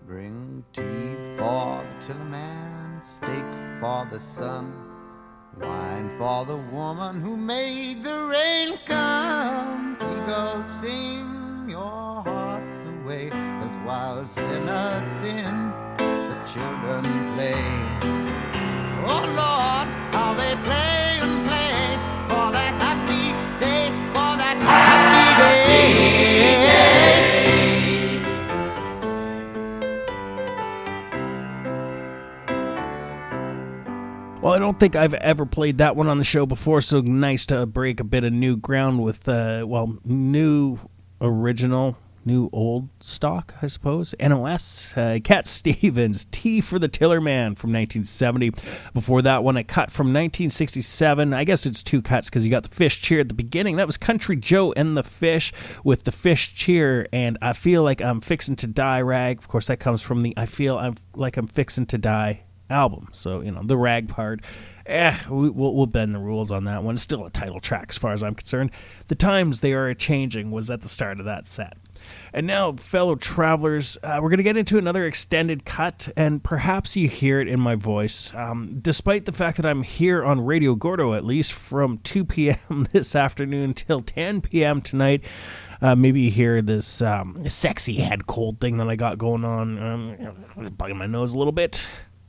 Bring tea for the tillerman, steak for the sun, wine for the woman who made the rain come. Seagulls sing your hearts away as wild sinners sin, the children play. Oh Lord, how they play and play for that happy day, for that happy day. Well, I don't think I've ever played that one on the show before, so nice to break a bit of new ground with, new original, new old stock, I suppose. NOS, Cat Stevens, Tea for the Tillerman from 1970. Before that one, a cut from 1967. I guess it's two cuts because you got the Fish Cheer at the beginning. That was Country Joe and the Fish with the Fish Cheer and I Feel Like I'm Fixin' to Die rag. Of course, that comes from the I Feel Like I'm Fixin' to Die album. So, the rag part, we'll bend the rules on that one. Still a title track as far as I'm concerned. The Times They Are A-Changing was at the start of that set. And now, fellow travelers, we're going to get into another extended cut, and perhaps you hear it in my voice. Despite the fact that I'm here on Radio Gordo, at least from 2 p.m. this afternoon till 10 p.m. tonight, maybe you hear this sexy head cold thing that I got going on. It's bugging my nose a little bit.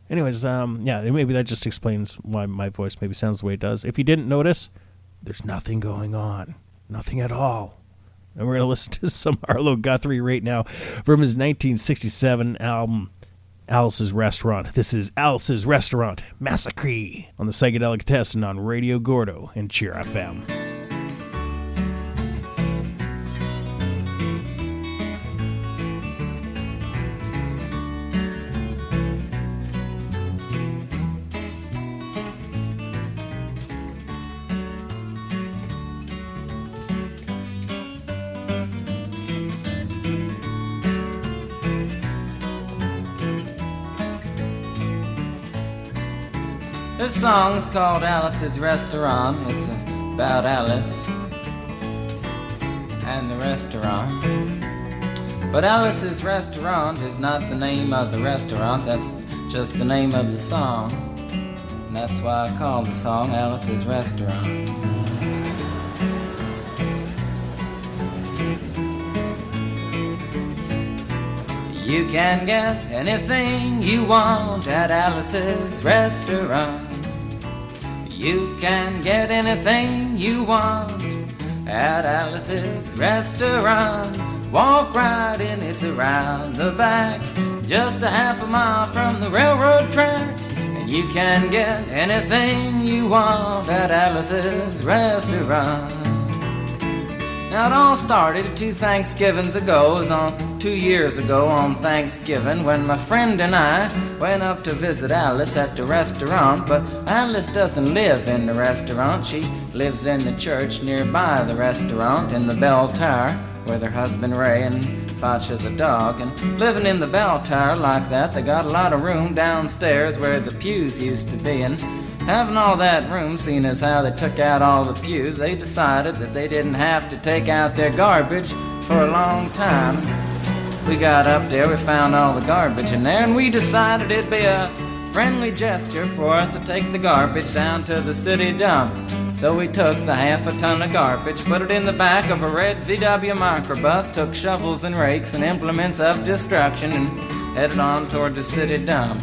Anyways, maybe that just explains why my voice maybe sounds the way it does. If you didn't notice, there's nothing going on. Nothing at all. And we're going to listen to some Arlo Guthrie right now from his 1967 album, Alice's Restaurant. This is Alice's Restaurant, Massacre, on the Psychedelicatessen on Radio Gordo and Cheer FM. This song is called Alice's Restaurant. It's about Alice and the restaurant. But Alice's Restaurant is not the name of the restaurant, that's just the name of the song. And that's why I call the song Alice's Restaurant. You can get anything you want at Alice's Restaurant. You can get anything you want at Alice's Restaurant. Walk right in, it's around the back, just a half a mile from the railroad track. And you can get anything you want at Alice's Restaurant. Now it all started 2 Thanksgivings ago. It was on 2 years ago on Thanksgiving when my friend and I went up to visit Alice at the restaurant. But Alice doesn't live in the restaurant. She lives in the church nearby the restaurant in the bell tower with her husband Ray and Facha the dog. And living in the bell tower like that, they got a lot of room downstairs where the pews used to be. And Having all that room, seeing as how they took out all the pews, they decided that they didn't have to take out their garbage for a long time. We got up there, we found all the garbage in there, and we decided it'd be a friendly gesture for us to take the garbage down to the city dump. So we took the half a ton of garbage, put it in the back of a red VW microbus, took shovels and rakes and implements of destruction, and headed on toward the city dump.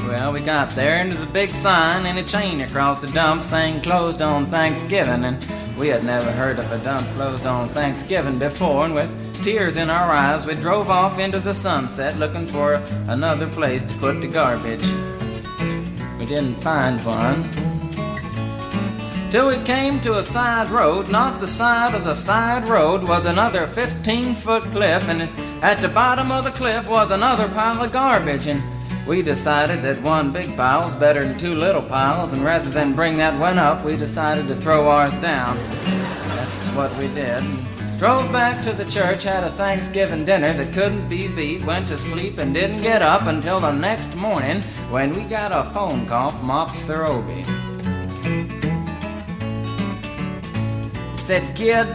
Well, we got there, and there's a big sign and a chain across the dump saying closed on Thanksgiving, and we had never heard of a dump closed on Thanksgiving before, and with tears in our eyes, we drove off into the sunset looking for another place to put the garbage. We didn't find one till we came to a side road, and off the side of the side road was another 15-foot cliff, and at the bottom of the cliff was another pile of garbage, and we decided that one big pile was better than two little piles, and rather than bring that one up, we decided to throw ours down. That's what we did. Drove back to the church, had a Thanksgiving dinner that couldn't be beat, went to sleep and didn't get up until the next morning when we got a phone call from Officer Obie. He said, "Kid,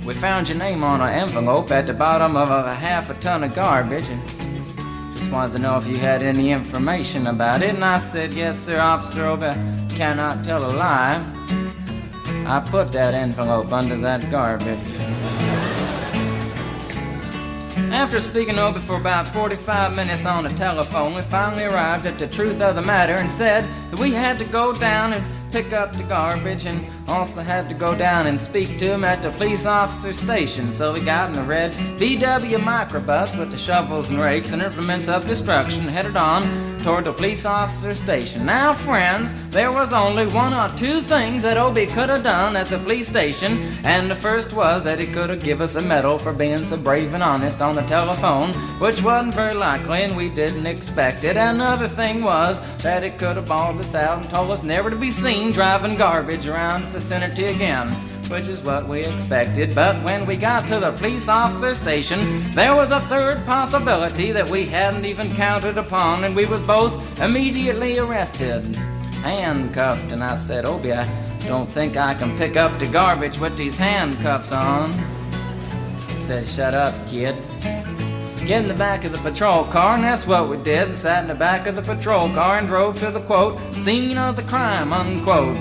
we found your name on an envelope at the bottom of a half a ton of garbage, and just wanted to know if you had any information about it." And I said, "Yes, sir, Officer Obie, I cannot tell a lie. I put that envelope under that garbage." After speaking to Obie for about 45 minutes on the telephone, we finally arrived at the truth of the matter and said that we had to go down and pick up the garbage, and also had to go down and speak to him at the police officer station. So we got in a red VW microbus with the shovels and rakes and implements of destruction, headed on toward the police officer station. Now, friends, there was only one or two things that Obie could have done at the police station, and the first was that he could have given us a medal for being so brave and honest on the telephone, which wasn't very likely, and we didn't expect it. Another thing was that he could have bawled us out and told us never to be seen driving garbage around the vicinity again, which is what we expected. But when we got to the police officer station, there was a third possibility that we hadn't even counted upon, and we was both immediately arrested, handcuffed. And I said, "Obie, I don't think I can pick up the garbage with these handcuffs on." He said, "Shut up, kid. Get in the back of the patrol car," and that's what we did, and sat in the back of the patrol car and drove to the, quote, "scene of the crime," unquote.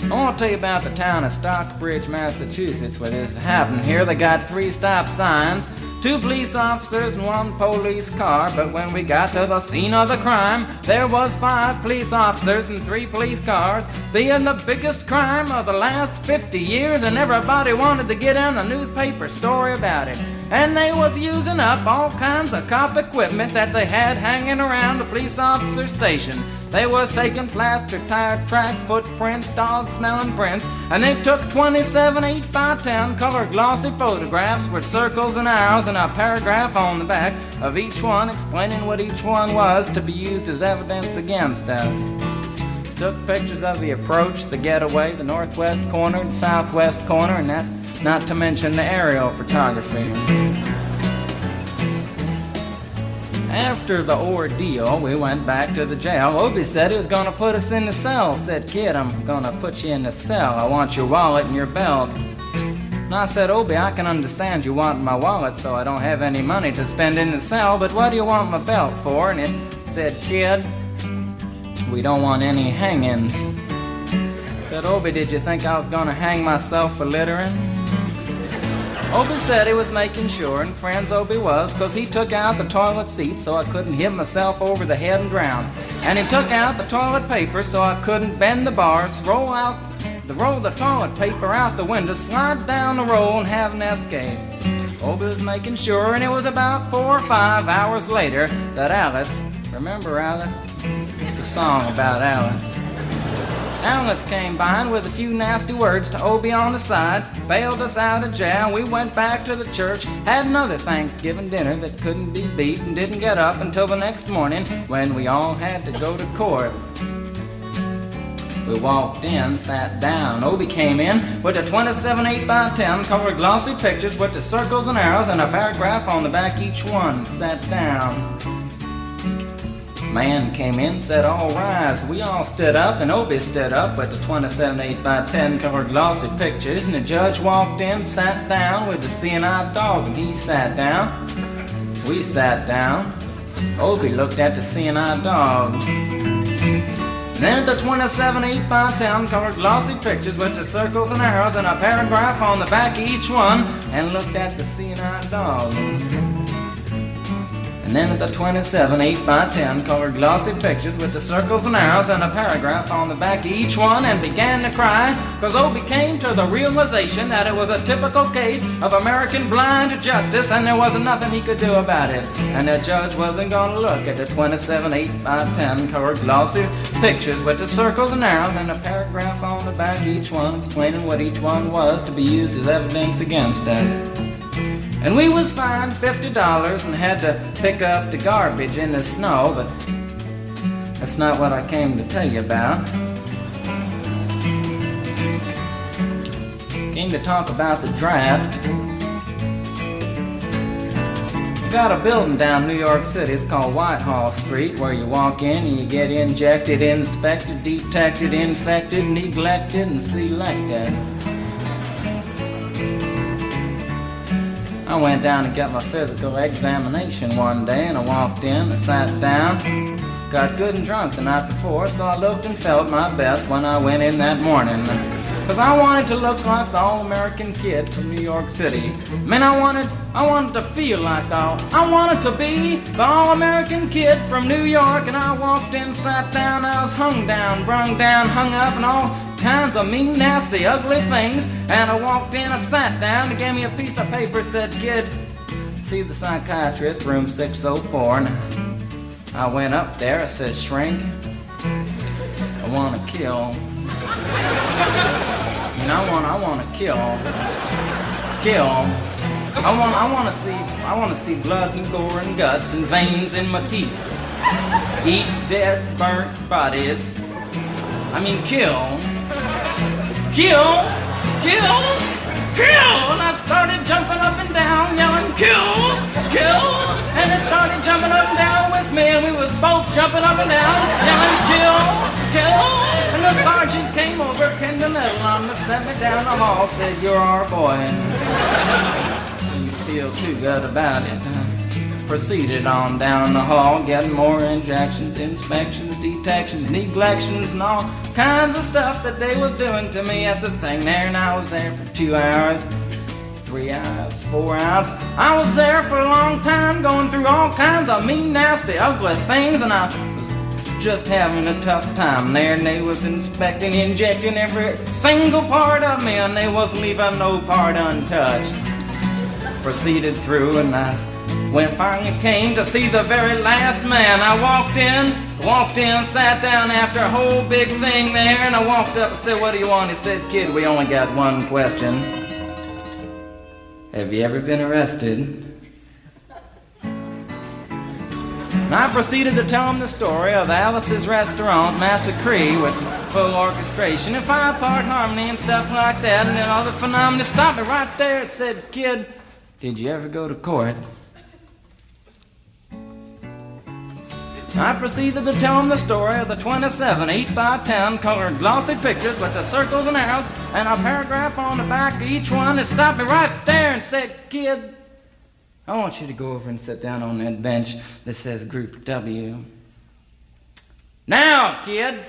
I want to tell you about the town of Stockbridge, Massachusetts, where this happened. Here they got 3 stop signs, 2 police officers and 1 police car, but when we got to the scene of the crime, there was 5 police officers and 3 police cars, being the biggest crime of the last 50 years, and everybody wanted to get in the newspaper story about it. And they was using up all kinds of cop equipment that they had hanging around the police officer station. They was taking plaster tire track footprints, dog-smelling prints, and they took 27 8x10 color glossy photographs with circles and arrows and a paragraph on the back of each one explaining what each one was to be used as evidence against us. Took pictures of the approach, the getaway, the northwest corner, the southwest corner, and that's not to mention the aerial photography. After the ordeal, we went back to the jail. Obie said he was going to put us in the cell. Said, "Kid, I'm going to put you in the cell. I want your wallet and your belt." And I said, "Obie, I can understand you want my wallet so I don't have any money to spend in the cell, but what do you want my belt for?" And it said, "Kid, we don't want any hangings." I said, "Obie, did you think I was going to hang myself for littering?" Obie said he was making sure, and friends Obie was, because he took out the toilet seat so I couldn't hit myself over the head and drown. And he took out the toilet paper so I couldn't bend the bars, roll the toilet paper out the window, slide down the roll, and have an escape. Obie was making sure, and it was about 4 or 5 hours later that Alice, remember Alice? It's a song about Alice. Alice came by and with a few nasty words to Obie on the side, bailed us out of jail. We went back to the church, had another Thanksgiving dinner that couldn't be beat, and didn't get up until the next morning when we all had to go to court. We walked in, sat down. Obie came in with the 27 8x10 colored glossy pictures with the circles and arrows and a paragraph on the back each one. Sat down. Man came in, said, all rise. We all stood up, and Obie stood up with the 27 8x10 colored glossy pictures, and the judge walked in, sat down with the seeing-eyed dog, and he sat down. We sat down. Obie looked at the seeing-eyed dog. And then the 27 8x10 colored glossy pictures with the circles and arrows and a paragraph on the back of each one, and looked at the seeing-eyed dog. And then the 27 8x10 colored glossy pictures with the circles and arrows and a paragraph on the back of each one, and began to cry, because Obie came to the realization that it was a typical case of American blind justice, and there wasn't nothing he could do about it. And the judge wasn't going to look at the 27 8x10 colored glossy pictures with the circles and arrows and a paragraph on the back of each one explaining what each one was to be used as evidence against us. And we was fined $50 and had to pick up the garbage in the snow, but that's not what I came to tell you about. Came to talk about the draft. We got a building down New York City, it's called Whitehall Street, where you walk in and you get injected, inspected, detected, infected, neglected, and selected. I went down to get my physical examination one day, and I walked in, I sat down, got good and drunk the night before, so I looked and felt my best when I went in that morning. Cause I wanted to look like the all-American kid from New York City. Man, I wanted to feel like I wanted to be the all-American kid from New York, and I walked in, sat down, I was hung down, brung down, hung up, and all kinds of mean, nasty, ugly things. And I walked in, I sat down, they gave me a piece of paper, said, kid, see the psychiatrist, room 604. And I went up there, I said, shrink, I want to kill. And I want to kill. I want to see blood and gore and guts and veins in my teeth. Eat dead, burnt bodies. I mean, kill. And I started jumping up and down, yelling, kill. And it started jumping up and down with me, and we was both jumping up and down, yelling, kill. And the sergeant came over, pinned the medal on me, sent me down the hall, said, you're our boy. And didn't feel too good about it. Proceeded on down the hall, getting more injections, inspections, detections, neglections, and all kinds of stuff that they was doing to me at the thing there. And I was there for 2 hours, 3 hours, 4 hours. I was there for a long time, going through all kinds of mean, nasty, ugly things, and I was just having a tough time there. And they was inspecting, injecting every single part of me, and they wasn't leaving no part untouched. Proceeded through, and when finally came to see the very last man, I walked in, sat down after a whole big thing there, and I walked up and said, what do you want? He said, kid, we only got one question. Have you ever been arrested? And I proceeded to tell him the story of Alice's Restaurant Massacre with full orchestration and 5-part harmony and stuff like that, and then all the phenomena stopped me right there and said, kid, did you ever go to court? I proceeded to tell him the story of the 27 8x10 colored glossy pictures with the circles and arrows and a paragraph on the back of each one, and stopped me right there and said, kid, I want you to go over and sit down on that bench that says Group W. Now, kid.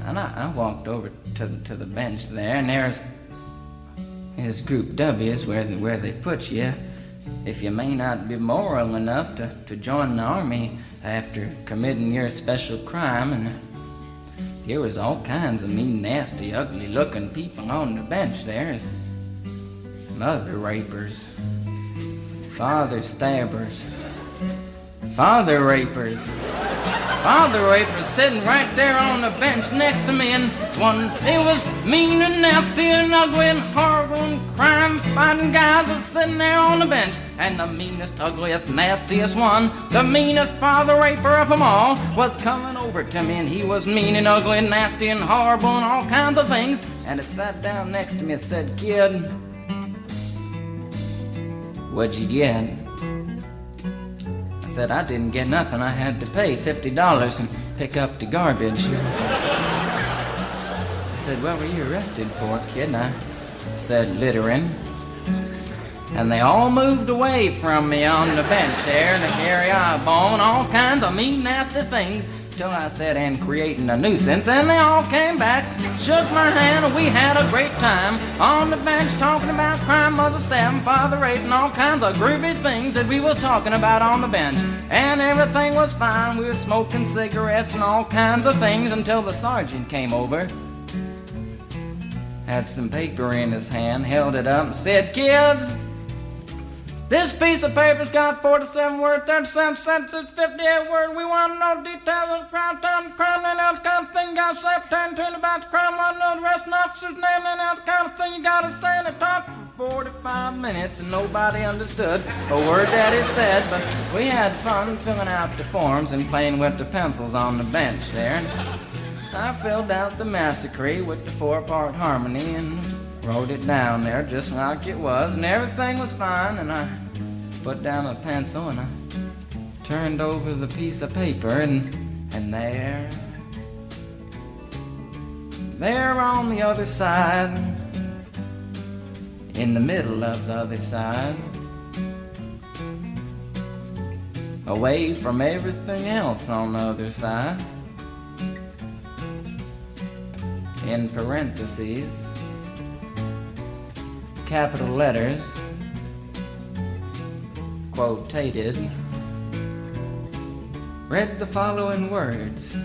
And I walked over to the bench there, and there's Group W is where they put you if you may not be moral enough to join the army after committing your special crime. And there was all kinds of mean, nasty, ugly-looking people on the bench there. There's mother rapers, father stabbers, father rapers, Father Raper sitting right there on the bench next to me, and one, he was mean and nasty and ugly and horrible and crime-fighting guys are sitting there on the bench. And the meanest, ugliest, nastiest one, the meanest Father Raper of them all, was coming over to me, and he was mean and ugly and nasty and horrible and all kinds of things. And he sat down next to me and said, "Kid, what'd you get?" I said, "I didn't get nothing. I had to pay $50 and pick up the garbage." He said, "What were you arrested for, kid?" And I said, "Littering." And they all moved away from me on the bench there, and the hairy eyeball and all kinds of mean, nasty things, till I said, "And creating a nuisance," and they all came back, shook my hand, and we had a great time on the bench talking about crime, mother stabbing, father raping, all kinds of groovy things that we was talking about on the bench. And everything was fine. We were smoking cigarettes and all kinds of things until the sergeant came over, had some paper in his hand, held it up and said, "Kids, this piece of paper's got 47 words, 37 sentences, 58 words. We want to know details of the crime, time, crime, and else kind of thing. You got to say turn about the crime, want to know the rest of the officer's name, and else kind of thing. You got to say." And it talked for 45 minutes, and nobody understood a word that he said, but we had fun filling out the forms and playing with the pencils on the bench there. And I filled out the massacre with the 4-part harmony and wrote it down there just like it was, and everything was fine. And I put down a pencil and I turned over the piece of paper, and there on the other side, in the middle of the other side, away from everything else on the other side, in parentheses, capital letters, quotated, read the following words: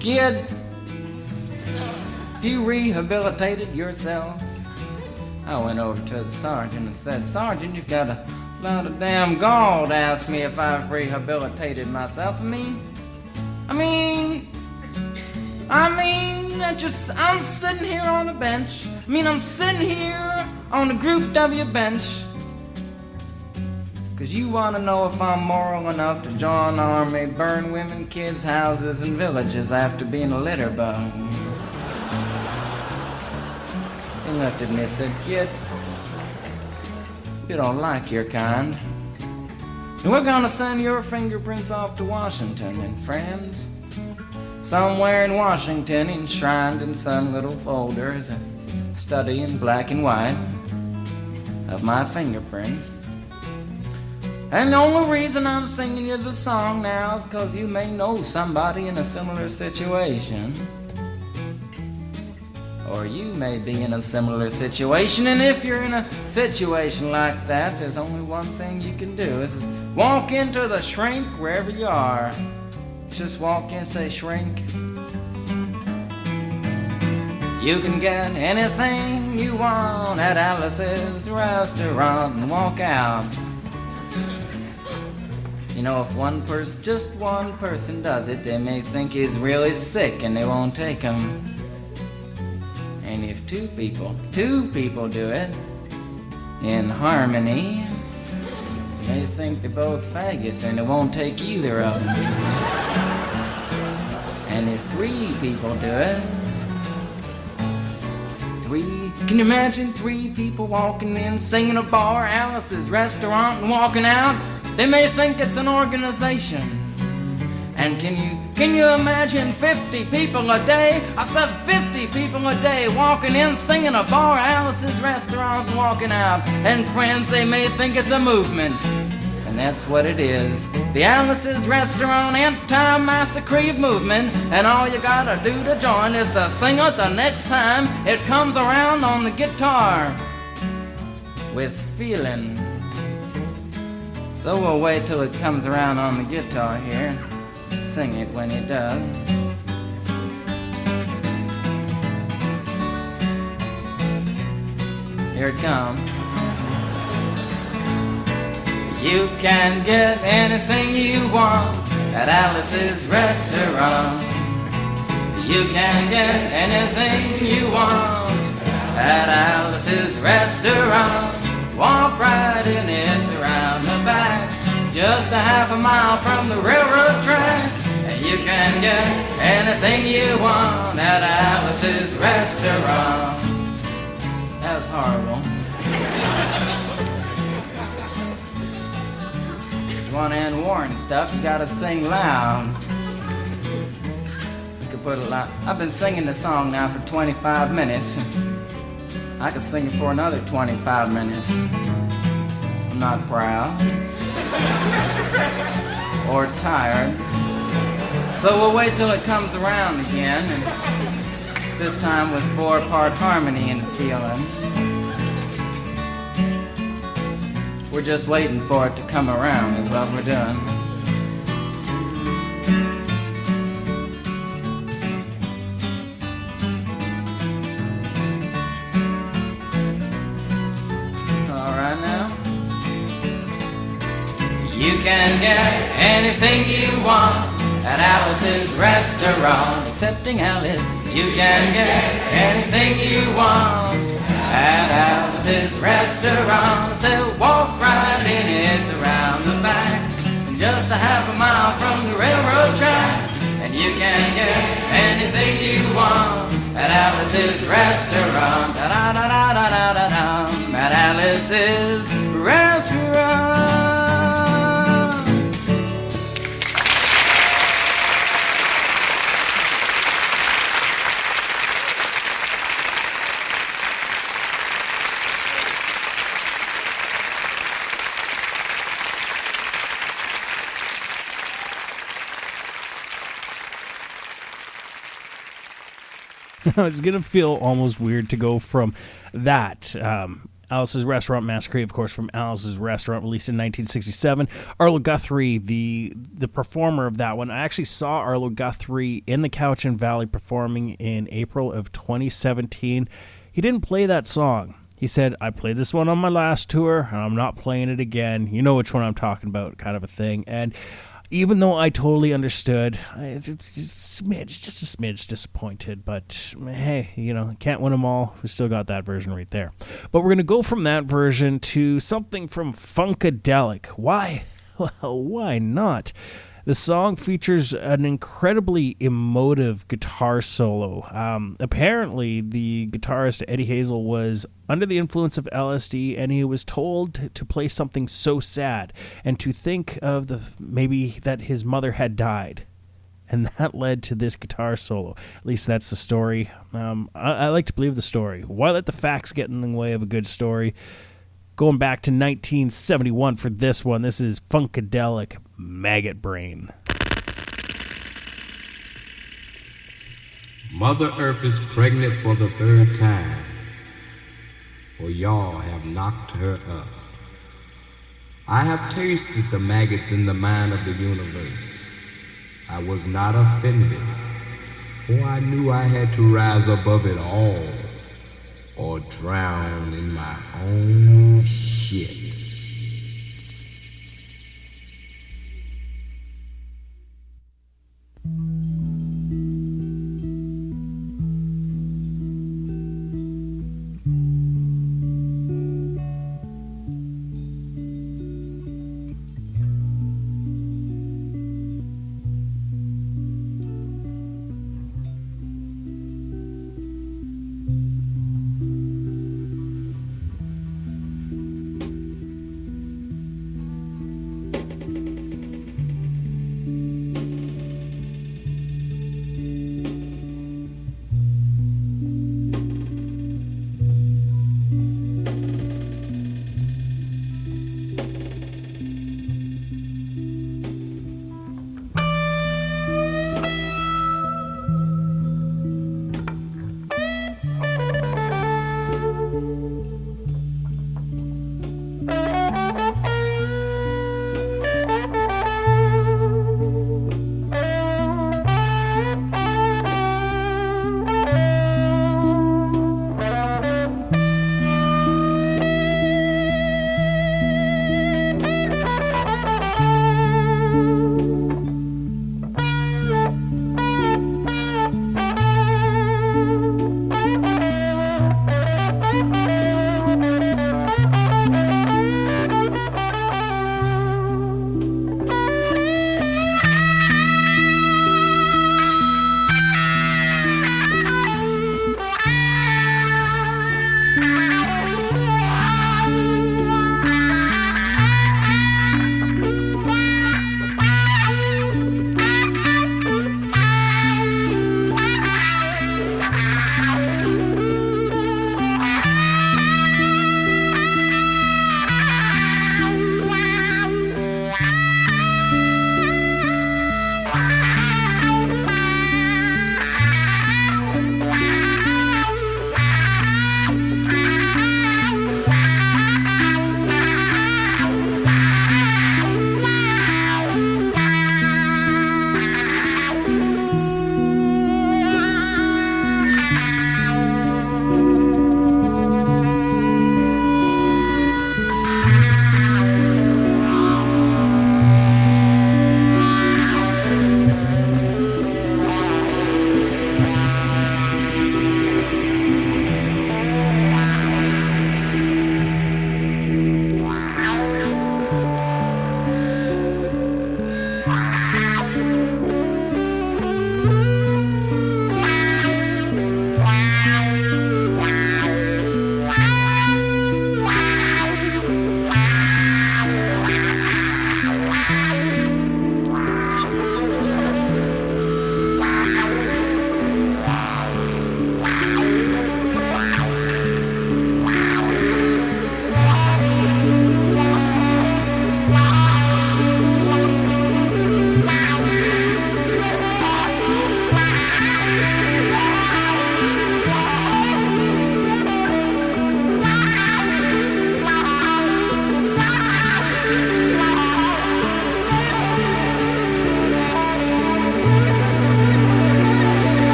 "Kid, you rehabilitated yourself." I went over to the sergeant and said, "Sergeant, you've got a lot of damn gall to ask me if I've rehabilitated myself. I'm sitting here on a bench. I'm sitting here on the Group W bench because you want to know if I'm moral enough to join the army, burn women, kids' houses, and villages after being a litter bug." He looked at me and said, "Kid, you don't like your kind. And we're going to send your fingerprints off to Washington, and friends, somewhere in Washington, enshrined in some little folder, is a study in black and white of my fingerprints. And the only reason I'm singing you the song now is because you may know somebody in a similar situation. Or you may be in a similar situation, and if you're in a situation like that, there's only one thing you can do, is walk into the shrink wherever you are. Just walk in and say, 'Shrink, you can get anything you want at Alice's restaurant,' and walk out. You know, if just one person does it, they may think he's really sick and they won't take him. And if two people do it in harmony, they think they're both faggots and they won't take either of them. And if 3 people do it, can you imagine 3 people walking in, singing a bar, Alice's restaurant, and walking out? They may think it's an organization. And can you imagine 50 people a day? I said 50 people a day walking in, singing a bar, Alice's restaurant, and walking out. And friends, they may think it's a movement. And that's what it is. The Alice's Restaurant Anti-Massacre Movement. And all you gotta do to join is to sing it the next time it comes around on the guitar with feeling. So we'll wait till it comes around on the guitar here. Sing it when it does. Here it comes. You can get anything you want at Alice's restaurant. You can get anything you want at Alice's restaurant. Walk right in, it's around the back, just a half a mile from the railroad track. And you can get anything you want at Alice's restaurant. That was horrible. If you want to end war and stuff, you gotta sing loud. You could put a lot. I've been singing the song now for 25 minutes. I could sing it for another 25 minutes. I'm not proud or tired. So we'll wait till it comes around again, and this time with 4-part harmony in the feeling. We're just waiting for it to come around is what we're doing. You can get anything you want at Alice's restaurant. Excepting Alice, you can get anything you want at Alice's restaurant. So walk right in, it's around the back, just a half a mile from the railroad track. And you can get anything you want at Alice's restaurant. Da-da-da-da-da-da-da, at Alice's restaurant. It's going to feel almost weird to go from that. Alice's Restaurant Masquerade, of course, from Alice's Restaurant, released in 1967. Arlo Guthrie, the performer of that one. I actually saw Arlo Guthrie in the Cowichan Valley performing in April of 2017. He didn't play that song. He said, I played this one on my last tour, and I'm not playing it again. You know which one I'm talking about, kind of a thing. And even though I totally understood, just a smidge disappointed, but hey, can't win them all. We still got that version right there. But we're going to go from that version to something from Funkadelic. Why? Well, why not? The song features an incredibly emotive guitar solo. Apparently, the guitarist Eddie Hazel was under the influence of LSD, and he was told to play something so sad and to think of maybe that his mother had died. And that led to this guitar solo. At least that's the story. I like to believe the story. Why let the facts get in the way of a good story? Going back to 1971 for this one. This is Funkadelic, Maggot Brain. Mother Earth is pregnant for the 3rd time, for y'all have knocked her up. I have tasted the maggots in the mind of the universe. I was not offended, for I knew I had to rise above it all, or drown in my own shit.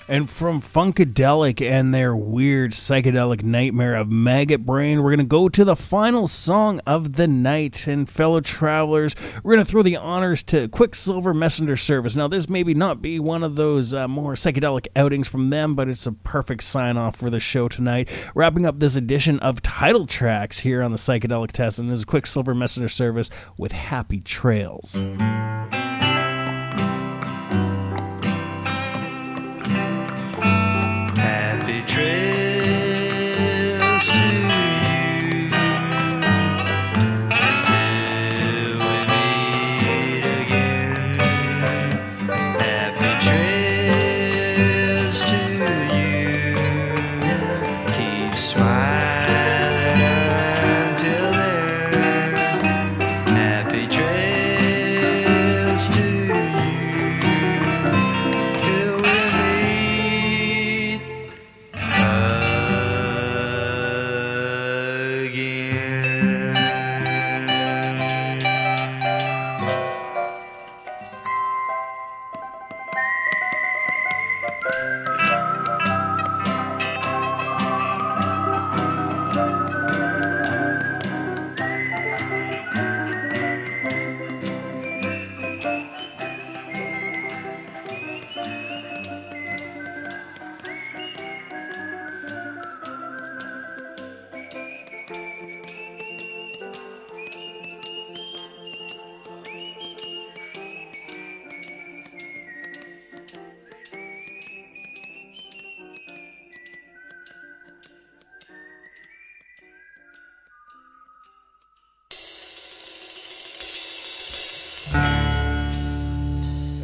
And from Funkadelic and their weird psychedelic nightmare of Maggot Brain, we're going to go to the final song of the night. And fellow travelers, we're going to throw the honors to Quicksilver Messenger Service. Now, this maybe not be one of those more psychedelic outings from them, but it's a perfect sign-off for the show tonight. Wrapping up this edition of Title Tracks here on the Psychedelicatessen. This is Quicksilver Messenger Service with Happy Trails. Happy trails to you until we meet again. Happy trails to you. Keep smiling until then. Happy trails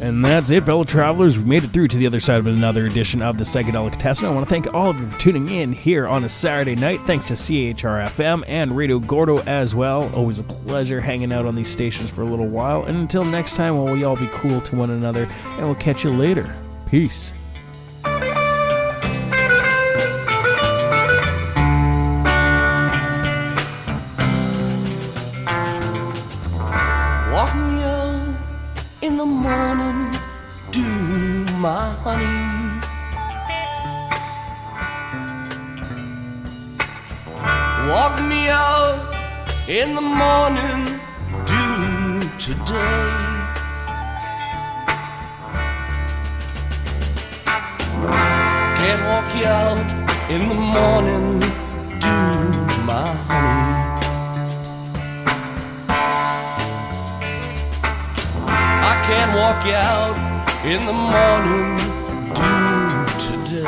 And that's it, fellow travelers. We made it through to the other side of another edition of the Psychedelicatessen. I want to thank all of you for tuning in here on a Saturday night. Thanks to CHR-FM and Radio Gordo as well. Always a pleasure hanging out on these stations for a little while. And until next time, well, we all be cool to one another, and we'll catch you later. Peace. Walk me out in the morning, do my honey. Walk me out in the morning, do today. Can't walk you out in the morning, do my honey. I can't walk you out in the morning, do today.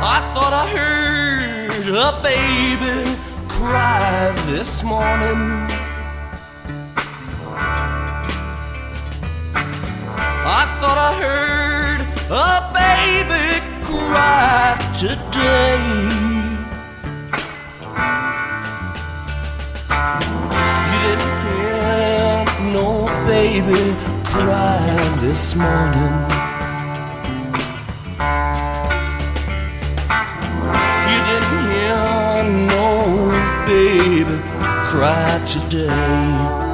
I thought I heard a baby cry this morning. I thought I heard a baby cry today. No baby cried this morning. You didn't hear no baby cry today.